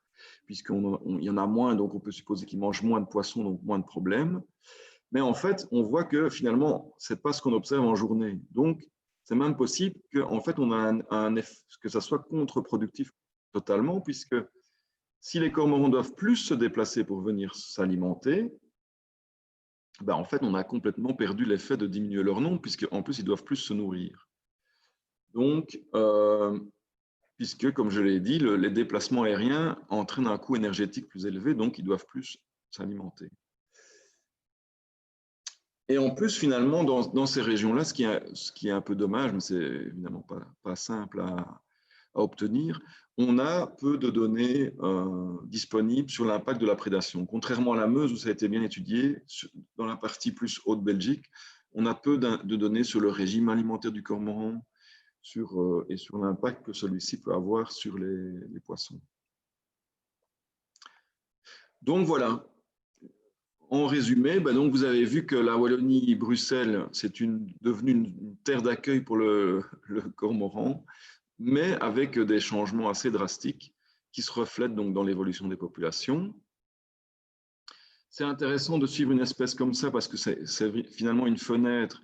puisqu'il y en a moins, donc on peut supposer qu'il mange moins de poissons, donc moins de problèmes. Mais en fait, on voit que finalement, ce n'est pas ce qu'on observe en journée. Donc, c'est même possible qu'en fait, on a que ça soit contre-productif totalement, puisque si les cormorans doivent plus se déplacer pour venir s'alimenter, en fait, on a complètement perdu l'effet de diminuer leur nombre, puisqu'en plus, ils doivent plus se nourrir. Donc, puisque, comme je l'ai dit, les déplacements aériens entraînent un coût énergétique plus élevé, donc ils doivent plus s'alimenter. Et en plus, finalement, dans ces régions-là, ce qui est un peu dommage, mais c'est évidemment pas simple à obtenir, on a peu de données disponibles sur l'impact de la prédation. Contrairement à la Meuse, où ça a été bien étudié, dans la partie plus Haute-Belgique, on a peu de données sur le régime alimentaire du cormoran et sur l'impact que celui-ci peut avoir sur les poissons. Donc voilà. En résumé, donc vous avez vu que la Wallonie-Bruxelles, c'est devenu une terre d'accueil pour le cormoran, mais avec des changements assez drastiques qui se reflètent donc dans l'évolution des populations. C'est intéressant de suivre une espèce comme ça parce que c'est finalement une fenêtre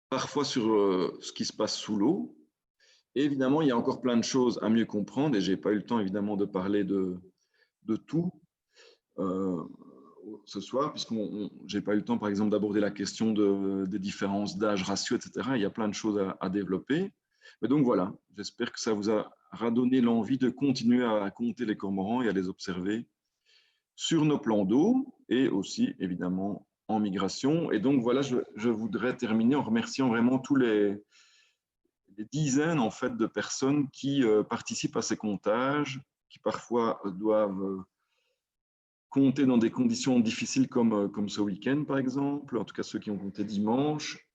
parfois sur ce qui se passe sous l'eau. Et évidemment, il y a encore plein de choses à mieux comprendre et je n'ai pas eu le temps évidemment de parler de tout. Ce soir, puisque je n'ai pas eu le temps, par exemple, d'aborder la question des différences d'âge, ratio, etc. Il y a plein de choses à développer. Mais donc voilà, j'espère que ça vous a redonné l'envie de continuer à compter les cormorans et à les observer sur nos plans d'eau et aussi, évidemment, en migration. Et donc voilà, je voudrais terminer en remerciant vraiment tous les dizaines en fait, de personnes qui participent à ces comptages, qui parfois doivent compter dans des conditions difficiles comme ce week-end, par exemple, en tout cas ceux qui ont compté dimanche.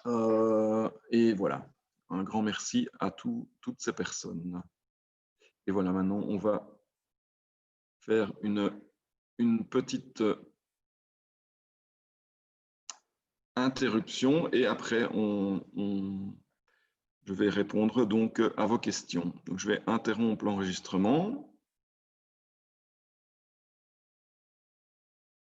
Et voilà, un grand merci à toutes ces personnes. Et voilà, maintenant, on va faire une petite interruption et après, je vais répondre donc à vos questions. Donc, je vais interrompre l'enregistrement.